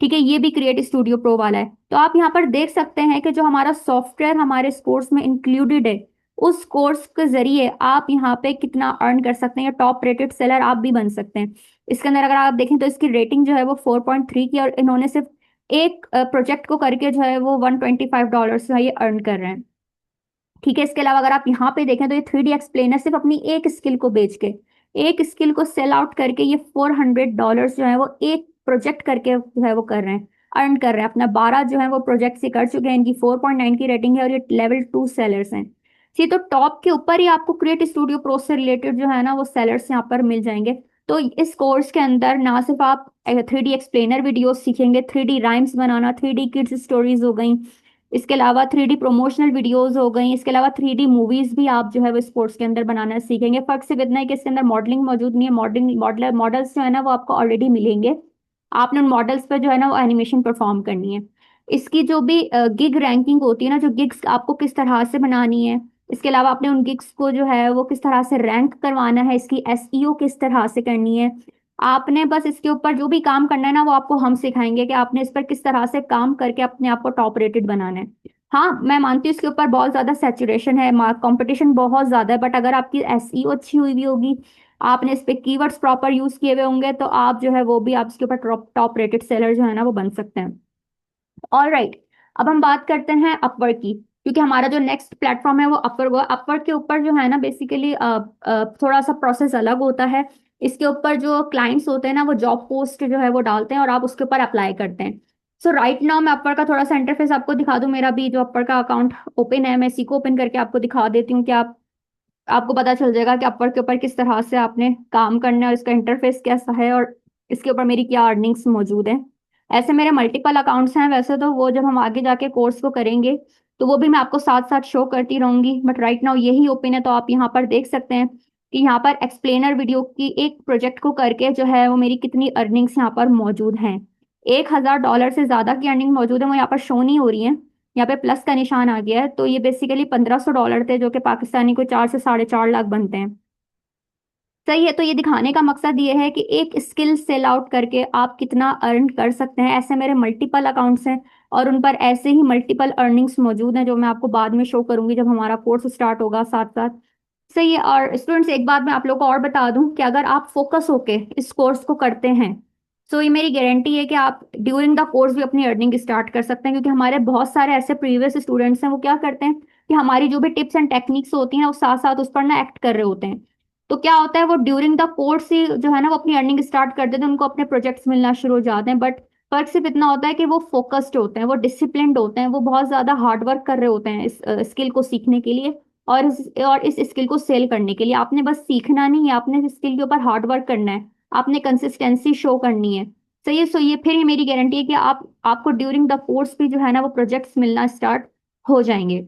ठीक है, ये भी क्रिएट स्टूडियो प्रो वाला है। तो आप यहाँ पर देख सकते हैं कि जो हमारा सॉफ्टवेयर हमारे इस कोर्स में इंक्लूडेड है, उस कोर्स के जरिए आप यहाँ पे कितना अर्न कर सकते हैं, टॉप रेटेड सेलर आप भी बन सकते हैं। इसके अंदर अगर आप देखें तो इसकी रेटिंग जो है वो 4.3 की, और इन्होंने सिर्फ एक प्रोजेक्ट को करके जो है वो $125 से ये अर्न कर रहे हैं। ठीक है, इसके अलावा अगर आप यहाँ पे देखें तो ये 3D एक्सप्लेनर सिर्फ अपनी एक स्किल को बेच के, एक स्किल को सेल आउट करके, ये $400 जो है वो एक प्रोजेक्ट करके जो है वो कर रहे हैं, अर्न कर रहे हैं अपना। 12 जो है वो प्रोजेक्ट से कर चुके हैं, इनकी 4.9 की रेटिंग है, और ये लेवल 2 सेलर्स हैं। ठीक, तो टॉप के ऊपर ही आपको क्रिएट स्टूडियो प्रो से रिलेटेड जो है ना वो सेलर्स यहाँ पर मिल जाएंगे। तो इस कोर्स के अंदर ना सिर्फ आप 3D एक्सप्लेनर वीडियो सीखेंगे, 3D राइम्स बनाना, 3D किड्स स्टोरीज हो गई, इसके अलावा 3D प्रमोशनल वीडियोस हो गई, इसके अलावा 3D मूवीज भी आप जो है वो स्पोर्ट्स के अंदर बनाना सीखेंगे। फर्क सिर्फ इतना है कि इसके अंदर मॉडलिंग मौजूद नहीं है, मॉडल्स जो है ना वो आपको ऑलरेडी मिलेंगे। आपने उन मॉडल्स पर जो है ना वो एनिमेशन परफॉर्म करनी है। इसकी जो भी गिग रैंकिंग होती है ना, जो गिग्स आपको किस तरह से बनानी है, इसके अलावा आपने उन गिग्स को जो है वो किस तरह से रैंक करवाना है, इसकी एसईओ किस तरह से करनी है, आपने बस इसके ऊपर जो भी काम करना है ना वो आपको हम सिखाएंगे कि आपने इस पर किस तरह से काम करके अपने आप को टॉप रेटेड बनाना है। हाँ, मैं मानती हूँ इसके ऊपर बहुत ज्यादा सैचुरेशन है, कंपटीशन बहुत ज्यादा है, बट अगर आपकी एसईओ अच्छी हुई भी होगी, आपने इस पे कीवर्ड्स प्रॉपर यूज किए हुए होंगे, तो आप जो है वो भी आप इसके ऊपर टॉप टॉप रेटेड सेलर जो है ना वो बन सकते हैं। ऑल राइट, अब हम बात करते हैं अपवर्क की, क्योंकि हमारा जो नेक्स्ट प्लेटफॉर्म है वो अपवर्क हुआ। अपवर्क के ऊपर जो है ना बेसिकली थोड़ा सा प्रोसेस अलग होता है। इसके ऊपर जो क्लाइंट्स होते हैं ना वो जॉब पोस्ट जो है वो डालते हैं, और आप उसके ऊपर अप्लाई करते हैं। सो राइट नाउ मैं अपवर्क का थोड़ा सा इंटरफेस आपको दिखा दूं। मेरा भी जो अपवर्क का अकाउंट ओपन है, मैं इसी को ओपन करके आपको दिखा देती हूँ कि आपको पता चल जाएगा कि अपवर्क के ऊपर किस तरह से आपने काम करना है, और इसका इंटरफेस कैसा है, और इसके ऊपर मेरी क्या अर्निंग्स मौजूद हैं। ऐसे मेरे मल्टीपल अकाउंट्स हैं वैसे तो, वो जब हम आगे जाके कोर्स को करेंगे तो वो भी मैं आपको साथ साथ शो करती रहूंगी, बट राइट नाउ यही ओपन है। तो आप यहाँ पर देख सकते हैं कि यहाँ पर एक्सप्लेनर वीडियो की एक प्रोजेक्ट को करके जो है वो मेरी कितनी अर्निंग्स यहाँ पर मौजूद हैं। $1,000 से ज्यादा की अर्निंग मौजूद है, वो यहाँ पर शो नहीं हो रही है। यहाँ पे प्लस का निशान आ गया है, तो ये बेसिकली $1,500 थे, जो कि पाकिस्तानी को 4 से 4.5 लाख बनते हैं। सही है। तो ये दिखाने का मकसद ये है कि एक स्किल सेल आउट करके आप कितना अर्न कर सकते हैं। ऐसे मेरे मल्टीपल अकाउंट्स हैं और उन पर ऐसे ही मल्टीपल अर्निंग्स मौजूद हैं, जो मैं आपको बाद में शो करूंगी जब हमारा कोर्स स्टार्ट होगा साथ साथ। सही है। और स्टूडेंट्स, एक बात मैं आप लोगों को और बता दूं कि अगर आप फोकस होके इस कोर्स को करते हैं, तो ये मेरी गारंटी है कि आप ड्यूरिंग द कोर्स भी अपनी अर्निंग स्टार्ट कर सकते हैं। क्योंकि हमारे बहुत सारे ऐसे प्रीवियस स्टूडेंट्स हैं, वो क्या करते हैं कि हमारी जो भी टिप्स एंड टेक्निक्स होती हैं वो साथ साथ उस पर ना एक्ट कर रहे होते हैं। तो क्या होता है, वो ड्यूरिंग द कोर्स ही जो है ना वो अपनी अर्निंग स्टार्ट कर देते हैं, उनको अपने प्रोजेक्ट्स मिलना शुरू हो जाते हैं। बट फर्क सिर्फ इतना होता है कि वो फोकस्ड होते हैं, वो डिसिप्लिन्ड होते हैं, वो बहुत ज्यादा हार्ड वर्क कर रहे होते हैं इस स्किल को सीखने के लिए और इस स्किल को सेल करने के लिए। आपने बस सीखना नहीं है, आपने इस स्किल के ऊपर हार्ड वर्क करना है, आपने कंसिस्टेंसी शो करनी है। सही है। सो ये फिर ये मेरी गारंटी है कि आपको ड्यूरिंग द कोर्स भी जो है ना वो प्रोजेक्ट्स मिलना स्टार्ट हो जाएंगे।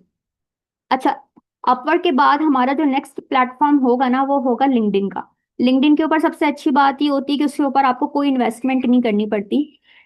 अच्छा, अपवर्क के बाद हमारा जो नेक्स्ट प्लेटफॉर्म होगा ना वो होगा लिंक्डइन का। लिंक्डइन के ऊपर सबसे अच्छी बात ये होती है कि उसके ऊपर आपको कोई इन्वेस्टमेंट नहीं करनी पड़ती।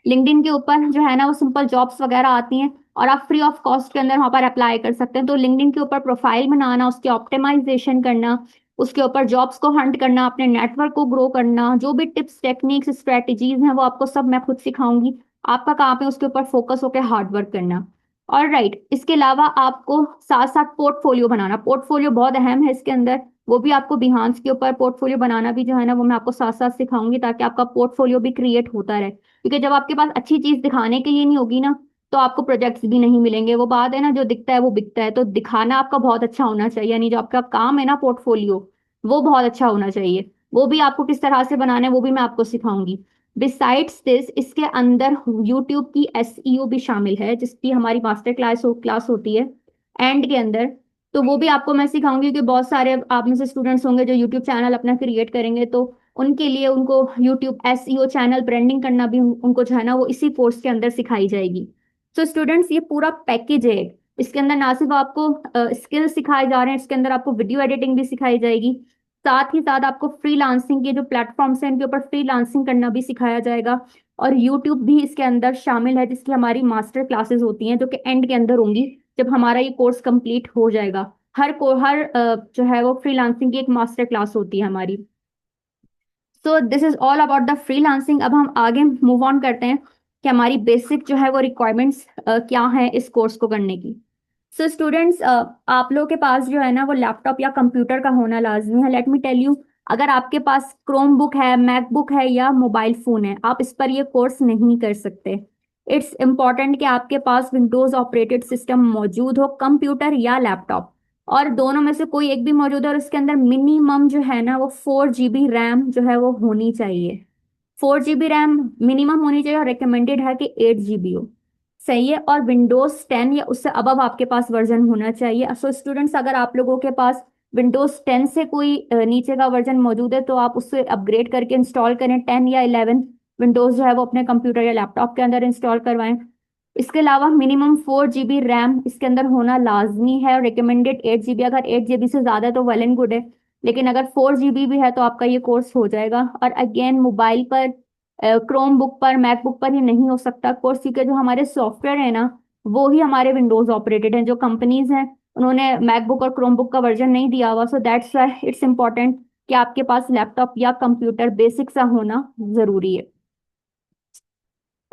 लिंक्डइन के ऊपर जो है ना वो सिंपल जॉब्स वगैरह आती हैं और आप फ्री ऑफ कॉस्ट के अंदर वहां पर अप्लाई कर सकते हैं। तो लिंक्डइन के ऊपर प्रोफाइल बनाना, उसकी ऑप्टिमाइजेशन करना, उसके ऊपर जॉब्स को हंट करना, अपने नेटवर्क को ग्रो करना, जो भी टिप्स टेक्निक्स स्ट्रेटजीज हैं वो आपको सब मैं खुद सिखाऊंगी। आपका काम है उसके ऊपर फोकस होकर हार्ड वर्क करना। और राइट, इसके अलावा आपको साथ साथ पोर्टफोलियो बनाना, पोर्टफोलियो बहुत अहम है इसके अंदर। वो भी आपको बिहांस के ऊपर पोर्टफोलियो बनाना भी जो है ना वो मैं आपको साथ साथ सिखाऊंगी, ताकि आपका पोर्टफोलियो भी क्रिएट होता रहे। क्योंकि जब आपके पास अच्छी चीज दिखाने के लिए नहीं होगी ना, तो आपको प्रोजेक्ट्स भी नहीं मिलेंगे। वो बात है ना, जो दिखता है वो बिकता है। तो दिखाना आपका बहुत अच्छा होना चाहिए, यानी जो आपका काम है ना पोर्टफोलियो, वो बहुत अच्छा होना चाहिए। वो भी आपको किस तरह से बनाना है वो भी मैं आपको सिखाऊंगी। बिसाइड्स दिस, इसके अंदर यूट्यूब की एसईओ भी शामिल है, जिसकी हमारी मास्टर क्लास होती है एंड के अंदर। तो वो भी आपको मैं सिखाऊंगी कि बहुत सारे आप में से स्टूडेंट्स होंगे जो यूट्यूब चैनल अपना क्रिएट करेंगे, तो उनके लिए उनको यूट्यूब एसईओ चैनल ब्रांडिंग करना भी उनको जो है ना वो इसी कोर्स के अंदर सिखाई जाएगी। तो स्टूडेंट्स, ये पूरा पैकेज है। इसके अंदर ना सिर्फ आपको स्किल सिखाए जा रहे हैं, इसके अंदर आपको वीडियो एडिटिंग भी सिखाई जाएगी। साथ ही साथ आपको फ्रीलांसिंग के जो प्लेटफॉर्म्स हैं इनके ऊपर फ्रीलांसिंग करना भी सिखाया जाएगा। और यूट्यूब भी इसके अंदर शामिल है, जिसकी हमारी मास्टर क्लासेस होती हैं जो कि एंड के अंदर होंगी जब हमारा ये कोर्स कंप्लीट हो जाएगा। हर जो है वो फ्रीलांसिंग की एक मास्टर क्लास होती है हमारी। सो this is all about the freelancing. अब हम आगे मूव ऑन करते हैं कि हमारी बेसिक जो है वो रिक्वायरमेंट्स क्या है इस कोर्स को करने की। सो स्टूडेंट्स, आप लोगों के पास जो है ना वो लैपटॉप या कंप्यूटर का होना लाजमी है। लेट मी टेल यू, अगर आपके पास क्रोम बुक है, मैकबुक है या मोबाइल फोन है, आप इस पर ये कोर्स नहीं कर सकते। इट्स इंपॉर्टेंट कि आपके पास विंडोज ऑपरेटेड सिस्टम मौजूद हो, कंप्यूटर या लैपटॉप, और दोनों में से कोई एक भी मौजूद है, और उसके अंदर मिनिमम जो है ना वो 4 GB रैम जो है वो होनी चाहिए। 4 GB रैम मिनिमम होनी चाहिए और रिकमेंडेड है कि 8 GB हो। सही है। और विंडोज 10 या उससे अबव आपके पास वर्जन होना चाहिए। सो स्टूडेंट्स, अगर आप लोगों के पास विंडोज 10 से कोई नीचे का वर्जन मौजूद है तो आप उससे अपग्रेड करके इंस्टॉल करें। 10 या 11 विंडोज जो है वो अपने कंप्यूटर या लैपटॉप के अंदर इंस्टॉल करवाएं। इसके अलावा मिनिमम 4 GB रैम इसके अंदर होना लाजमी है, और रिकमेंडेड 8 GB। अगर 8 GB से ज़्यादा है तो वेल एंड गुड है, लेकिन अगर 4 GB भी है तो आपका ये कोर्स हो जाएगा। और अगेन, मोबाइल पर, क्रोम बुक पर, मैकबुक पर ये नहीं हो सकता कोर्स, क्योंकि जो हमारे सॉफ्टवेयर है ना वो ही हमारे विंडोज ऑपरेटेड हैं। जो कंपनीज हैं उन्होंने मैकबुक और क्रोम बुक का वर्जन नहीं दिया हुआ। So that's why it's important कि आपके पास लैपटॉप या कंप्यूटर बेसिक सा होना जरूरी है।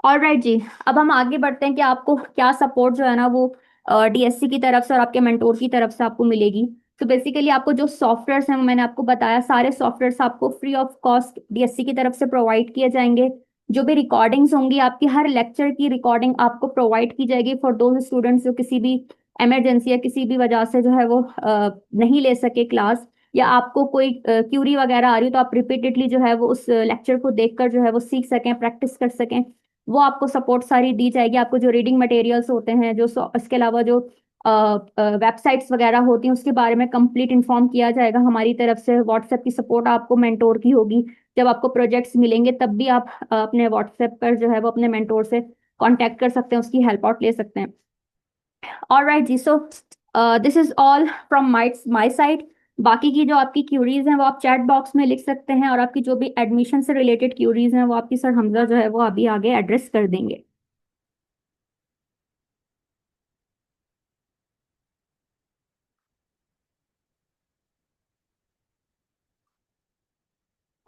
ऑलराइट जी, अब हम आगे बढ़ते हैं कि आपको क्या सपोर्ट जो है ना वो डीएससी की तरफ से और आपके मेंटोर की तरफ से आपको मिलेगी। तो बेसिकली आपको जो सॉफ्टवेयर्स हैं वो मैंने आपको बताया, सारे सॉफ्टवेयर्स आपको फ्री ऑफ कॉस्ट डीएससी की तरफ से प्रोवाइड किए जाएंगे। जो भी रिकॉर्डिंग्स होंगी, आपकी हर लेक्चर की रिकॉर्डिंग आपको प्रोवाइड की जाएगी फॉर दोज स्टूडेंट्स जो किसी भी इमरजेंसी या किसी भी वजह से जो है वो नहीं ले सके क्लास, या आपको कोई क्यूरी वगैरह आ रही हो तो आप रिपीटेडली जो है वो उस लेक्चर को देखकर जो है वो सीख सकें, प्रैक्टिस कर सकें। वो आपको सपोर्ट सारी दी जाएगी। आपको जो रीडिंग मटेरियल्स होते हैं, जो इसके अलावा जो वेबसाइट्स वगैरह होती हैं उसके बारे में कंप्लीट इन्फॉर्म किया जाएगा हमारी तरफ से। व्हाट्सएप की सपोर्ट आपको मेंटोर की होगी। जब आपको प्रोजेक्ट्स मिलेंगे तब भी आप अपने व्हाट्सएप पर जो है वो अपने मेंटोर से कांटेक्ट कर सकते हैं, उसकी हेल्प आउट ले सकते हैं। ऑलराइट जी, so this is all from my side. बाकी की जो आपकी क्यूरीज हैं वो आप चैट बॉक्स में लिख सकते हैं, और आपकी जो भी एडमिशन से रिलेटेड क्यूरीज हैं वो आपकी सर हमजा जो है वो अभी आगे एड्रेस कर देंगे।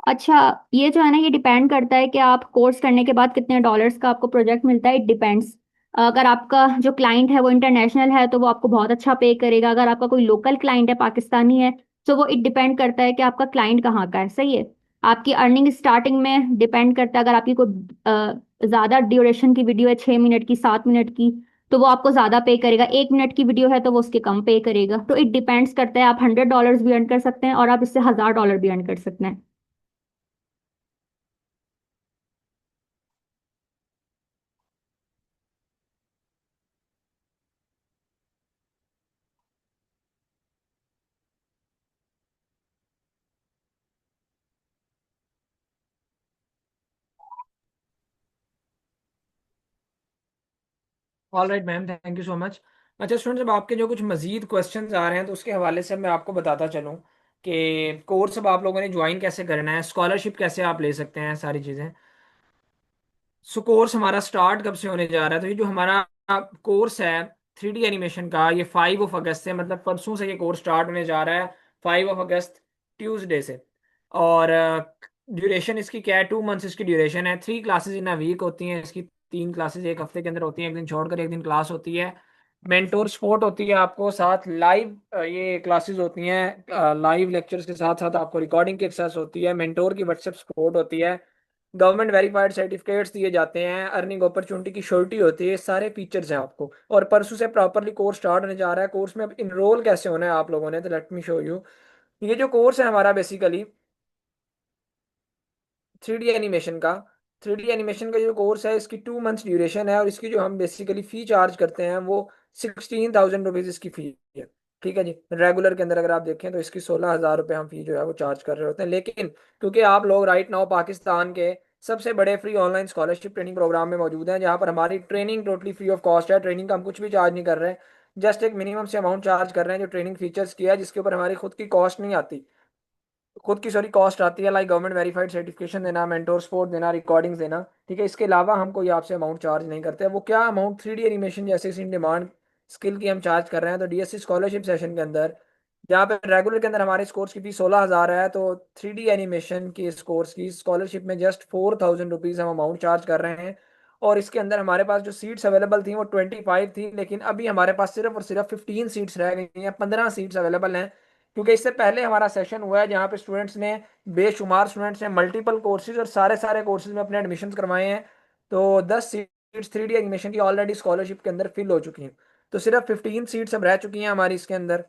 अच्छा, ये जो है ना, ये डिपेंड करता है कि आप कोर्स करने के बाद कितने डॉलर्स का आपको प्रोजेक्ट मिलता है। It depends. अगर आपका जो क्लाइंट है वो इंटरनेशनल है तो वो आपको बहुत अच्छा पे करेगा। अगर आपका कोई लोकल क्लाइंट है, पाकिस्तानी है, तो वो इट डिपेंड करता है कि आपका क्लाइंट कहाँ का है। सही है। आपकी अर्निंग स्टार्टिंग में डिपेंड करता है। अगर आपकी कोई ज़्यादा ड्यूरेशन की वीडियो है, 6 मिनट की, 7 मिनट की, तो वो आपको ज़्यादा पे करेगा। 1 मिनट की वीडियो है तो वो उसके कम पे करेगा। तो इट डिपेंड्स करता है। आप $100 भी अर्न कर सकते हैं और आप इससे $1000 भी अर्न कर सकते हैं। All right ma'am, thank you so much. अच्छा स्टूडेंट्स, अब आपके जो कुछ मजीद क्वेश्चंस आ रहे हैं तो उसके हवाले से मैं आपको बताता चलूँ कि कोर्स अब आप लोगों ने ज्वाइन कैसे करना है, स्कॉलरशिप कैसे आप ले सकते हैं, सारी चीज़ें। सो कोर्स हमारा स्टार्ट कब से होने जा रहा है? तो ये जो हमारा कोर्स है 3D एनिमेशन का, ये 5 अगस्त से, मतलब परसों से ये कोर्स स्टार्ट होने जा रहा है। 5 अगस्त, ट्यूसडे से। और ड्यूरेशन इसकी क्या है? 2 मंथ्स इसकी ड्यूरेशन है। 3 क्लासेज इन अ वीक होती हैं इसकी। 3 क्लासेज एक हफ्ते के अंदर होती हैं, एक दिन छोड़कर एक दिन क्लास होती है। मेंटोर सपोर्ट होती है आपको, साथ लाइव ये क्लासेस होती हैं। लाइव लेक्चर्स के साथ साथ आपको रिकॉर्डिंग की एक्सेस होती है। मेंटोर की व्हाट्सएप सपोर्ट होती है। गवर्नमेंट वेरीफाइड सर्टिफिकेट्स दिए जाते हैं। अर्निंग अपॉर्चुनिटी की श्योरिटी होती है। ये सारे फीचर्स हैं आपको। और परसों से प्रॉपरली कोर्स स्टार्ट होने जा रहा है। कोर्स में अब इनरोल कैसे होना है आप लोगों ने, तो लेट मी शो यू। ये जो कोर्स है हमारा बेसिकली 3D एनिमेशन का, 3D एनिमेशन का जो कोर्स है इसकी 2 मंथ्स ड्यूरेशन है। और इसकी जो हम बेसिकली फ़ी चार्ज करते हैं वो 16,000 रुपीज़ इसकी फ़ी है। ठीक है जी। रेगुलर के अंदर अगर आप देखें तो इसकी 16,000 रुपये हम फ़ी जो है वो चार्ज कर रहे होते हैं। लेकिन क्योंकि आप लोग राइट नाउ पाकिस्तान के सबसे बड़े free online scholarship training programme में मौजूद हैं, जहाँ पर हमारी training totally free of cost है। ट्रेनिंग का हम कुछ भी चार्ज नहीं कर रहे हैं। जस्ट एक मिनिमम से अमाउंट चार्ज कर रहे हैं जो ट्रेनिंग फीचर्स की है, जिसके ऊपर हमारी खुद की कॉस्ट नहीं आती। खुद की सॉरी कॉस्ट आती है, लाइक गवर्नमेंट वेरीफाइड सर्टिफिकेशन देना, मेंटोर सपोर्ट देना, रिकॉर्डिंग्स देना। ठीक है, इसके अलावा हम कोई आपसे अमाउंट चार्ज नहीं करते। वो क्या अमाउंट? 3D एनिमेशन जैसे इस डिमांड स्किल की हम चार्ज कर रहे हैं, तो डीएससी स्कॉलरशिप सेशन के अंदर, जहाँ पे रेगुलर के अंदर हमारे इस कोर्स की फीस 16,000 है, तो 3D एनिमेशन की इस कोर्स की स्कॉलरशिप में जस्ट 4,000 रुपीज़ हम अमाउंट चार्ज कर रहे हैं। और इसके अंदर हमारे पास जो सीट्स अवेलेबल थी वो 25 थी, लेकिन अभी हमारे पास सिर्फ और सिर्फ 15 सीट्स रह गई हैं। 15 सीट्स अवेलेबल हैं। क्योंकि इससे पहले हमारा सेशन हुआ है जहाँ पे स्टूडेंट्स ने, बेशुमार स्टूडेंट्स ने मल्टीपल कोर्सेज और सारे सारे कोर्सेज में अपने एडमिशन करवाए हैं। तो 10 सीट्स 3D एनिमेशन की ऑलरेडी स्कॉलरशिप के अंदर फिल हो चुकी हैं। तो सिर्फ 15 सीट्स अब रह चुकी हैं हमारी इसके अंदर।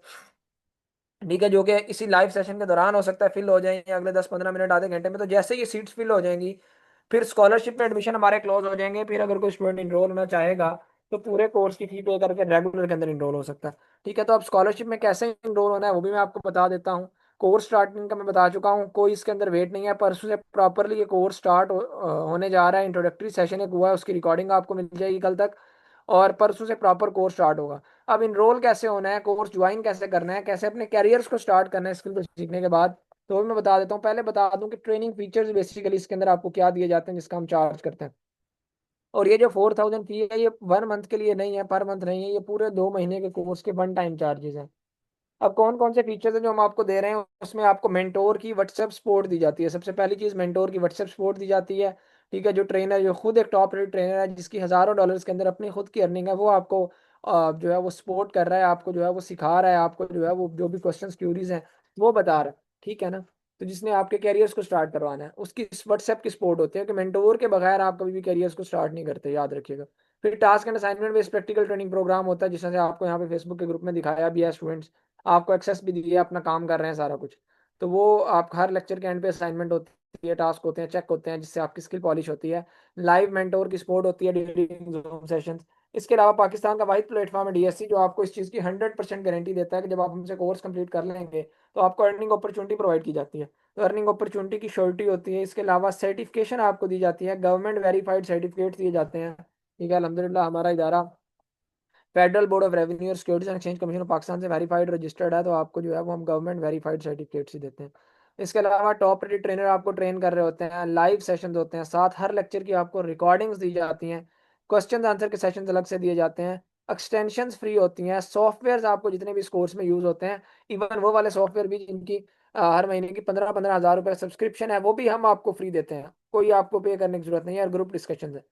ठीक है, जो कि इसी लाइव सेशन के दौरान हो सकता है फिल हो जाएंगे अगले 10-15 मिनट, आधे घंटे में। तो जैसे ये सीट्स फिल हो जाएंगी, फिर स्कॉलरशिप में एडमिशन हमारे क्लोज हो जाएंगे। फिर अगर कोई स्टूडेंट इनरोल होना चाहेगा तो पूरे कोर्स की फी पे करके रेगुलर के अंदर इनरोल हो सकता है। ठीक है, तो अब स्कॉलरशिप में कैसे इनरोल होना है वो भी मैं आपको बता देता हूँ। कोर्स स्टार्टिंग का मैं बता चुका हूँ, कोई इसके अंदर वेट नहीं है। परसों से प्रॉपरली ये कोर्स स्टार्ट होने जा रहा है। इंट्रोडक्टरी सेशन एक हुआ है, उसकी रिकॉर्डिंग आपको मिल जाएगी कल तक। और परसों से प्रॉपर कोर्स स्टार्ट होगा। अब इनरोल कैसे होना है, कोर्स ज्वाइन कैसे करना है, कैसे अपने कैरियर्स को स्टार्ट करना है स्किल को सीखने के बाद, तो वो मैं बता देता हूँ। पहले बता दूं कि ट्रेनिंग फीचर्स बेसिकली इसके अंदर आपको क्या दिए जाते हैं जिसका हम चार्ज करते हैं। और ये जो 4,000 फी है, ये 1 मंथ के लिए नहीं है, पर मंथ नहीं है, ये पूरे 2 महीने के कोर्स के वन टाइम चार्जेस हैं। अब कौन कौन से फीचर्स हैं जो हम आपको दे रहे हैं? उसमें आपको मेंटोर की व्हाट्सएप सपोर्ट दी जाती है। सबसे पहली चीज़, मेंटोर की व्हाट्सएप सपोर्ट दी जाती है। ठीक है, जो ट्रेनर, जो खुद एक टॉप रेट ट्रेनर है, जिसकी हज़ारों डॉलर्स के अंदर अपनी खुद की अर्निंग है, वो आपको जो है वो सपोर्ट कर रहा है, आपको जो है वो सिखा रहा है, आपको जो है वो जो भी क्वेश्चन क्यूरीज हैं वो बता रहा है। ठीक है ना? तो जिसने आपके कैरियर्स को स्टार्ट करवाना है उसकी व्हाट्सएप की सपोर्ट होती है कि मेंटोर के बगैर आप कभी भी कैरियर्स को स्टार्ट नहीं करते, याद रखिएगा। फिर task and assignment based practical training programme होता है, जिसमें आपको यहाँ पे फेसबुक के ग्रुप में दिखाया भी है। स्टूडेंट्स आपको एक्सेस भी दिया, अपना काम कर रहे हैं सारा कुछ। तो वो आप हर लेक्चर के एंड पे असाइनमेंट होती है, टास्क होते हैं, चेक होते हैं, जिससे आपकी स्किल पॉलिश होती है। लाइव मेंटोर की सपोर्ट होती है ड्यूरिंग जूम सेशन। इसके अलावा पाकिस्तान का वाहिद प्लेटफॉर्म है डीएससी, जो आपको इस चीज़ की 100% गारंटी देता है कि जब आप हमसे कोर्स कंप्लीट कर लेंगे तो आपको अर्निंग अपॉर्चुनिटी प्रोवाइड की जाती है। तो अर्निंग अपॉर्चुनिटी की श्योरिटी होती है। इसके अलावा सर्टिफिकेशन आपको दी जाती है, गवर्नमेंट वेरीफाइड सर्टिफिकेट दिए जाते हैं। ठीक है, अल्हम्दुलिल्लाह हमारा इदारा फेडरल बोर्ड ऑफ रेवेन्यू और securities and exchange commission of Pakistan से वेरीफाइड रजिस्टर्ड है। तो आपको जो है वो हम गवर्नमेंट वेरीफाइड सर्टिफिकेट्स ही देते हैं। इसके अलावा टॉप रेटेड ट्रेनर आपको ट्रेन कर रहे होते हैं, लाइव सेशंस होते हैं, साथ हर लेक्चर की आपको रिकॉर्डिंग्स दी जाती हैं। क्वेश्चन आंसर के सेशंस अलग से दिए जाते हैं। एक्सटेंशंस फ्री होती हैं। सॉफ्टवेयर आपको जितने भी इस कोर्स में यूज़ होते हैं, इवन वो वाले सॉफ्टवेयर भी जिनकी हर महीने की 15-15 हज़ार रुपये सब्सक्रिप्शन है, वो भी हम आपको फ्री देते हैं, कोई आपको पे करने की जरूरत नहीं है, और ग्रुप डिस्कशन है।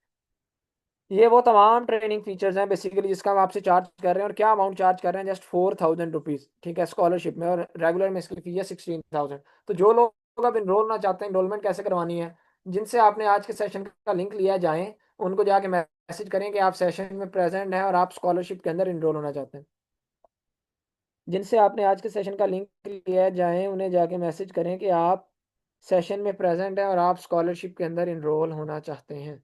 ये वो तमाम ट्रेनिंग फीचर्स हैं बेसिकली जिसका हम आपसे चार्ज कर रहे हैं, और क्या अमाउंट चार्ज कर रहे हैं, जस्ट 4000 रुपीज़, ठीक है, स्कॉलरशिप में, और रेगुलर में इसकी फीस है 16,000। तो जो लोग अब इनरोल होना चाहते हैं, इनरोलमेंट कैसे करवानी है, जिनसे आपने आज के सेशन का लिंक लिया, जाएं उनको जाके मैसेज करें कि आप सेशन में प्रेजेंट हैं और आप स्कॉलरशिप के अंदर इनरोल होना चाहते हैं। जिनसे आपने आज के सेशन का लिंक लिया है, जाएं उन्हें जाके मैसेज करें कि आप सेशन में प्रेजेंट हैं और आप स्कॉलरशिप के अंदर इनरोल होना चाहते हैं।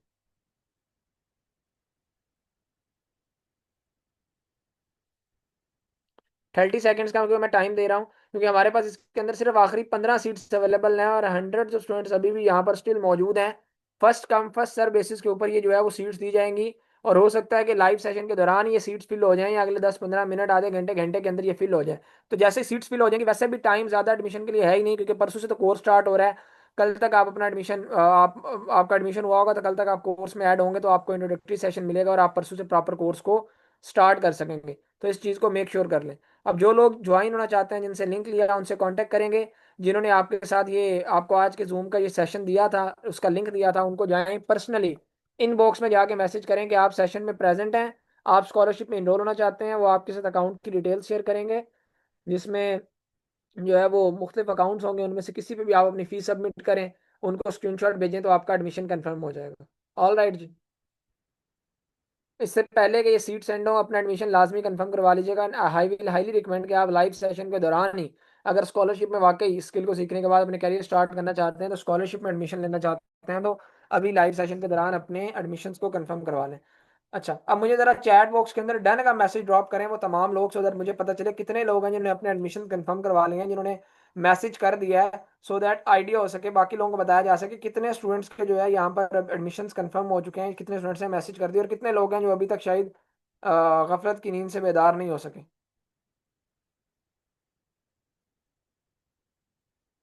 30 सेकेंड्स का मैं टाइम दे रहा हूँ, क्योंकि हमारे पास इसके अंदर सिर्फ आखिरी 15 सीट्स अवेलेबल हैं, और हंड्रेड ऑफ स्टूडेंट्स अभी भी यहाँ पर स्टिल मौजूद हैं। First come first serve basis के ऊपर ये जो है वो सीट्स दी जाएंगी, और हो सकता है कि लाइव सेशन के दौरान ये सीट्स फिल हो जाएं, या अगले 10-15 मिनट, आधे घंटे, घंटे के अंदर ये फिल हो जाए। तो जैसे सीट्स फिल हो जाएंगी, वैसे भी टाइम ज़्यादा एडमिशन के लिए है ही नहीं, क्योंकि परसों से तो कोर्स स्टार्ट हो रहा है। कल तक आप अपना एडमिशन आपका एडमिशन हुआ होगा, तो कल तक आप कोर्स में ऐड होंगे, तो आपको इंट्रोडक्टरी सेशन मिलेगा, और आप परसों से प्रॉपर कोर्स को स्टार्ट कर सकेंगे। तो इस चीज़ को मेक श्योर कर लें। अब जो लोग ज्वाइन होना चाहते हैं, जिनसे लिंक लिया, उनसे कांटेक्ट करेंगे। जिन्होंने आपके साथ ये आपको आज के जूम का ये सेशन दिया था, उसका लिंक दिया था, उनको जाएं पर्सनली इनबॉक्स में जाके मैसेज करें कि आप सेशन में प्रेजेंट हैं, आप स्कॉलरशिप में इनरोल होना चाहते हैं। वो आपके साथ अकाउंट की डिटेल्स शेयर करेंगे, जिसमें जो है वो मुख्तलिफ अकाउंट्स होंगे, उनमें से किसी पे भी आप अपनी फीस सबमिट करें, उनको स्क्रीनशॉट भेजें, तो आपका एडमिशन कंफर्म हो जाएगा। ऑल राइट जी। इससे पहले कि ये सीट सेंड हो, अपना एडमिशन लाजमी कंफर्म करवा लीजिएगा। हाईली रिकमेंड कि आप लाइव सेशन के दौरान ही, अगर स्कॉलरशिप में वाकई स्किल को सीखने के बाद अपने करियर स्टार्ट करना चाहते हैं, तो स्कॉलरशिप में एडमिशन लेना चाहते हैं, तो अभी लाइव सेशन के दौरान अपने एडमिशन को कंफर्म करवा लें। अच्छा, अब मुझे जरा चैट बॉक्स के अंदर डन का मैसेज ड्रॉप करें वो तमाम लोग, सो दैट मुझे पता चले कितने लोग हैं जिन्होंने अपने एडमिशन कंफर्म करवा लिए हैं, जिन्होंने मैसेज कर दिया है, सो दैट आइडिया हो सके, बाकी लोगों को बताया जा सके कितने स्टूडेंट्स के जो है यहाँ पर एडमिशन्स कंफर्म हो चुके हैं, कितने स्टूडेंट्स ने मैसेज कर दिया, और कितने लोग हैं जो अभी तक शायद गफलत की नींद से बेदार नहीं हो सके।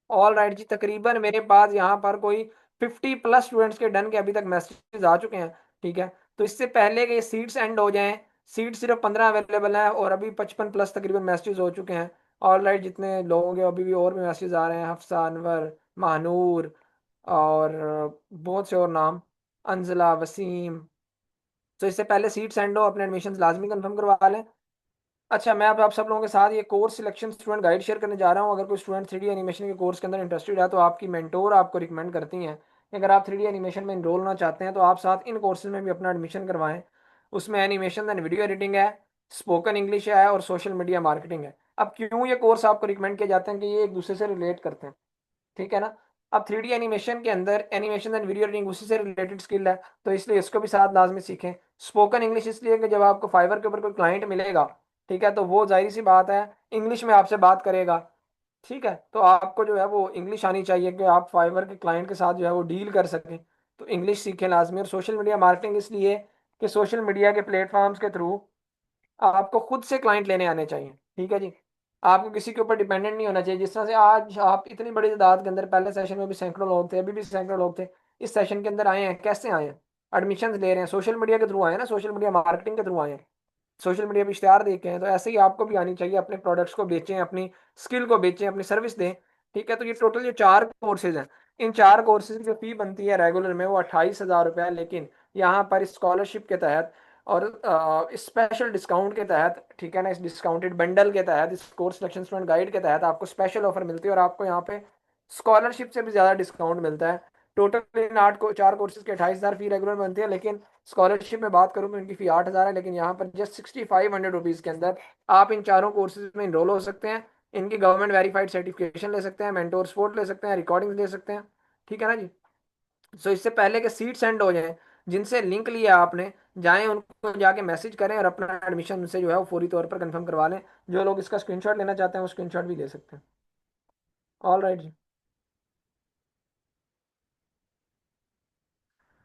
ऑल राइट जी, तकरीबन मेरे पास यहाँ पर कोई 50+ स्टूडेंट्स के डन के अभी तक मैसेजेस आ चुके हैं, ठीक है। तो इससे पहले कि सीट्स एंड हो जाएं, सीट सिर्फ 15 अवेलेबल हैं, और अभी 55+ तकरीबन मैसेजेस हो चुके हैं। ऑल राइट, जितने लोग हैं अभी भी और भी मैसेज आ रहे हैं, हफ्सा, अनवर, महानूर, और बहुत से और नाम, अंजला, वसीम। तो इससे पहले सीट्स एंड हो, अपने एडमिशन लाजमी कंफर्म करवा लें। अच्छा, मैं अब आप सब लोगों के साथ ये course selection student guide share करने जा रहा हूँ। अगर कोई स्टूडेंट 3D एनिमेशन के कोर्स के अंदर इंटरेस्टेड है, तो आपकी मेंटोर आपको रिकमेंड करती हैं कि अगर आप 3D एनिमेशन में इनरोल होना चाहते हैं, तो आप साथ इन कोर्सेज में भी अपना एडमिशन करवाएं। उसमें एनिमेशन एंड वीडियो एडिटिंग है, स्पोकन इंग्लिश है, और सोशल मीडिया मार्केटिंग है। अब क्यों ये कोर्स आपको रिकमेंड किए जाते हैं, कि ये एक दूसरे से रिलेट करते हैं, ठीक है ना। अब 3D एनिमेशन के अंदर एनिमेशन एंड वीडियो एडिटिंग उसी से रिलेटेड स्किल है, तो इसलिए इसको भी साथ लाजमी सीखें। स्पोकन इंग्लिश इसलिए कि जब आपको फाइवर के ऊपर कोई क्लाइंट मिलेगा, ठीक है, तो वो जाहिर सी बात है इंग्लिश में आपसे बात करेगा, ठीक है। तो आपको जो है वो इंग्लिश आनी चाहिए कि आप फाइवर के क्लाइंट के साथ जो है वो डील कर सकें। तो इंग्लिश सीखें लाजमी। और सोशल मीडिया मार्केटिंग इसलिए कि सोशल मीडिया के प्लेटफॉर्म्स के थ्रू आपको खुद से क्लाइंट लेने आने चाहिए, ठीक है जी। आपको किसी के ऊपर डिपेंडेंट नहीं होना चाहिए। जिस तरह से आज आप इतनी बड़ी तादाद के अंदर, पहले सेशन में भी सैकड़ों लोग थे, अभी भी सैकड़ों लोग थे, इस सेशन के अंदर आए हैं, कैसे आए हैं? एडमिशन ले रहे हैं, सोशल मीडिया के थ्रू आए हैं ना, सोशल मीडिया मार्केटिंग के थ्रू आए हैं, सोशल मीडिया पे इश्तेहार देखे हैं। तो ऐसे ही आपको भी आनी चाहिए, अपने प्रोडक्ट्स को बेचें, अपनी स्किल को बेचें, अपनी सर्विस दें, ठीक है। तो ये टोटल जो 4 कोर्सेज हैं, इन 4 कोर्सेज की जो फी बनती है रेगुलर में, वो 28,000 रुपये है। लेकिन यहाँ पर स्कॉलरशिप के तहत और स्पेशल डिस्काउंट के तहत, ठीक है ना, इस डिस्काउंटेड बंडल के तहत, इस कोर्स सिलेक्शन स्टूडेंट गाइड के तहत आपको स्पेशल ऑफर मिलती है, और आपको यहाँ पे स्कॉलरशिप से भी ज़्यादा डिस्काउंट मिलता है। टोटल इन 4 कोर्सेज के 28,000 फी रेगुलर बनती है, लेकिन स्कॉलरशिप में बात करूँ तो इनकी फ़ी 8,000 है। लेकिन यहाँ पर जस्ट 6,500 रुपीज़ के अंदर आप इन 4 कोर्सेज में इनरोल हो सकते हैं। इनकी गवर्नमेंट वेरीफाइड सर्टिफिकेशन ले सकते हैं, मेंटोर सपोर्ट ले सकते हैं, रिकॉर्डिंग ले सकते हैं, ठीक है ना जी। सो इससे पहले कि सीट सेंड हो जाए, जिनसे लिंक लिया आपने, जाएं उनको जाके मैसेज करें, और अपना एडमिशन उनसे जो है वो फौरी तौर पर कंफर्म करवा लें। जो लोग इसका स्क्रीनशॉट लेना चाहते हैं, वो स्क्रीनशॉट भी ले सकते हैं। ऑल राइट जी।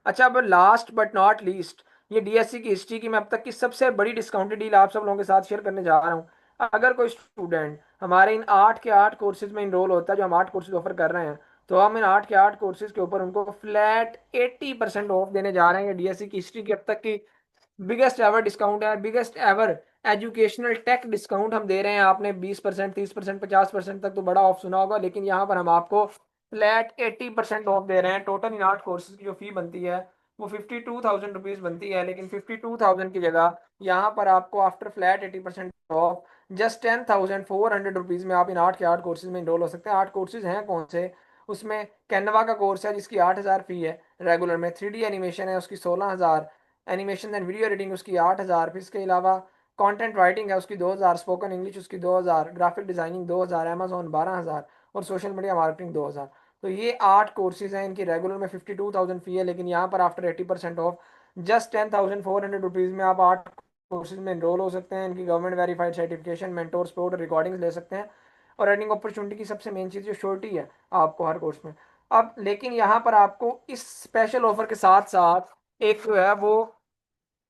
अच्छा, अब लास्ट बट नॉट लीस्ट, ये डीएससी की हिस्ट्री की मैं अब तक की सबसे बड़ी डिस्काउंटेड डील आप सब लोगों के साथ शेयर करने जा रहा हूँ। अगर कोई स्टूडेंट हमारे इन 8 के 8 कोर्सेज में इनरोल होता है, जो हम 8 कोर्सेज ऑफर कर रहे हैं, तो हम इन 8 के 8 कोर्सेज के ऊपर उनको फ्लैट 80% ऑफ देने जा रहे हैं। डीएससी की हिस्ट्री की अब तक की बिगेस्ट एवर डिस्काउंट है, biggest ever educational tech discount हम दे रहे हैं। आपने 20%, 30%, 50% तक तो बड़ा ऑफ सुना होगा, लेकिन यहाँ पर हम आपको फ्लैट 80% ऑफ दे रहे हैं। टोटल इन आर्ट कोर्सेज की जो फी बनती है वो 52,000 रुपीज़ बनती है, लेकिन 52,000 की जगह यहाँ पर आपको after flat 80% of just 10,400 rupees में आप इन आर्ट के आर्ट कोर्सेज में इनरोल हो सकते हैं। आर्ट कोर्सेज हैं कौन से? उसमें कैनवा का कोर्स है जिसकी 8,000 फी है रेगुलर में। 3D एनिमेशन है उसकी 16,000, एनिमेशन एंड वीडियो एडिटिंग उसकी 8,000, फिर इसके अलावा कंटेंट राइटिंग है उसकी 2,000, स्पोकन इंग्लिश उसकी 2,000, ग्राफिक डिजाइनिंग 2,000, अमेजोन 12,000 और सोशल मीडिया मार्केटिंग 2,000। तो ये 8 कोर्सेज हैं। इनकी रेगुलर में 52,000 फी है, लेकिन यहाँ पर आफ्टर 80% ऑफ जस्ट 10,400 रुपीज़ में आप 8 कोर्सेज में इनरोल हो सकते हैं। इनकी government verified certification, mentor support, recordings ले सकते हैं। और अर्निंग अपॉर्चुनिटी की सबसे मेन चीज़ जो श्योरिटी है आपको हर कोर्स में। अब लेकिन यहाँ पर आपको इस स्पेशल ऑफर के साथ साथ एक जो है वो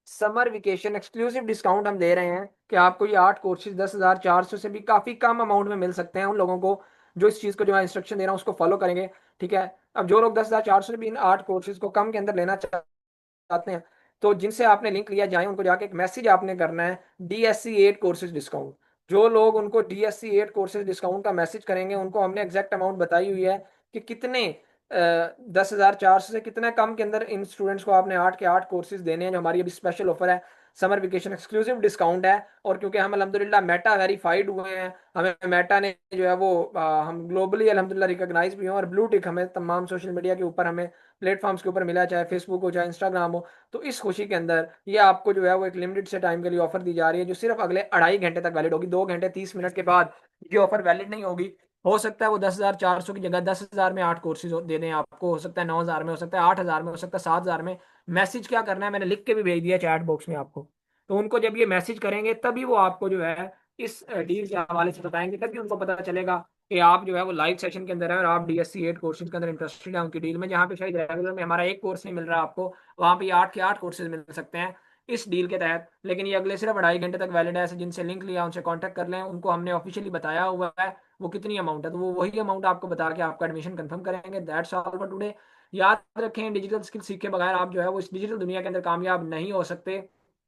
समर वेकेशन एक्सक्लूसिव डिस्काउंट हम दे रहे हैं कि आपको ये 8 कोर्सेज 10,400 से भी काफी कम अमाउंट में मिल सकते हैं उन लोगों को जो इस चीज को, जो मैं इंस्ट्रक्शन दे रहा हूँ उसको फॉलो करेंगे। ठीक है। अब जो लोग 10,400 से भी इन 8 कोर्सेज को कम के अंदर लेना चाहते हैं, तो जिनसे आपने लिंक लिया जाए उनको जाके एक मैसेज आपने करना है, DSC 8 कोर्सेज डिस्काउंट। जो लोग उनको DSC 8 कोर्सेज डिस्काउंट का मैसेज करेंगे उनको हमने एग्जैक्ट अमाउंट बताई हुई है कि कितने 10,400 से कितने कम के अंदर इन स्टूडेंट्स को आपने 8 के 8 कोर्सेज देने हैं। जो हमारी अभी स्पेशल ऑफर है, समर वेकेशन एक्सक्लूसिव डिस्काउंट है। और क्योंकि हम अल्हम्दुलिल्लाह मेटा वेरीफाइड हुए हैं, हमें मेटा ने जो है वो हम ग्लोबली अल्हम्दुलिल्लाह रिकॉग्नाइज भी हैं, और ब्लू टिक हमें तमाम सोशल मीडिया के ऊपर, हमें प्लेटफॉर्म्स के ऊपर मिला, चाहे फेसबुक हो चाहे इंस्टाग्राम हो। तो इस खुशी के अंदर ये आपको जो है वो एक लिमिटेड से टाइम के लिए ऑफर दी जा रही है, जो सिर्फ अगले 2.5 घंटे तक वैलिड होगी। 2 घंटे 30 मिनट के बाद ये ऑफर वैलिड नहीं होगी। हो सकता है वो 10,400 की जगह 10,000 में 8 कोर्सेज दे दें आपको, हो सकता है 9,000 में, हो सकता है 8,000 में, हो सकता है 7,000 में। मैसेज क्या करना है मैंने लिख के भी भेज दिया चैट बॉक्स में आपको। तो उनको जब ये मैसेज करेंगे तभी वो आपको जो है इस डील के हवाले से बताएंगे, तभी उनको पता चलेगा कि आप जो है वो लाइव सेशन के अंदर है और आप DSC 8 कोर्सेज के अंदर इंटरेस्टेड है उनकी डील में। जहाँ पे शायद रेगुलर में हमारा एक कोर्स नहीं मिल रहा आपको, वहाँ पे 8 के 8 कोर्सेज मिल सकते हैं इस डील के तहत। लेकिन ये अगले सिर्फ 2.5 घंटे तक वैलिड है। ऐसे जिनसे लिंक लिया उनसे कांटेक्ट कर लें, उनको हमने ऑफिशियली बताया हुआ है वो कितनी अमाउंट है, तो वो वही अमाउंट आपको बता के आपका एडमिशन कंफर्म करेंगे। That's all for today. याद रखें, डिजिटल स्किल सीखे बगैर आप जो है वो इस डिजिटल दुनिया के अंदर कामयाब नहीं हो सकते।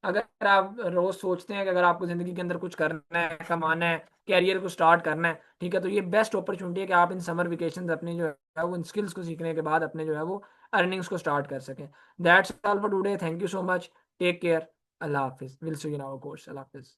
अगर आप रोज सोचते हैं कि अगर आपको जिंदगी के अंदर कुछ करना है, कमाना है, कैरियर को स्टार्ट करना है, ठीक है, तो ये बेस्ट अपॉर्चुनिटी है कि आप इन समर वेकेशन अपनी जो है वो इन स्किल्स को सीखने के बाद अपने जो है वो अर्निंग्स को स्टार्ट कर सकें। That's all for today. Thank you so much. Take care. अल्लाह हाफिज। Will see you in our course. अल्लाह हाफिज।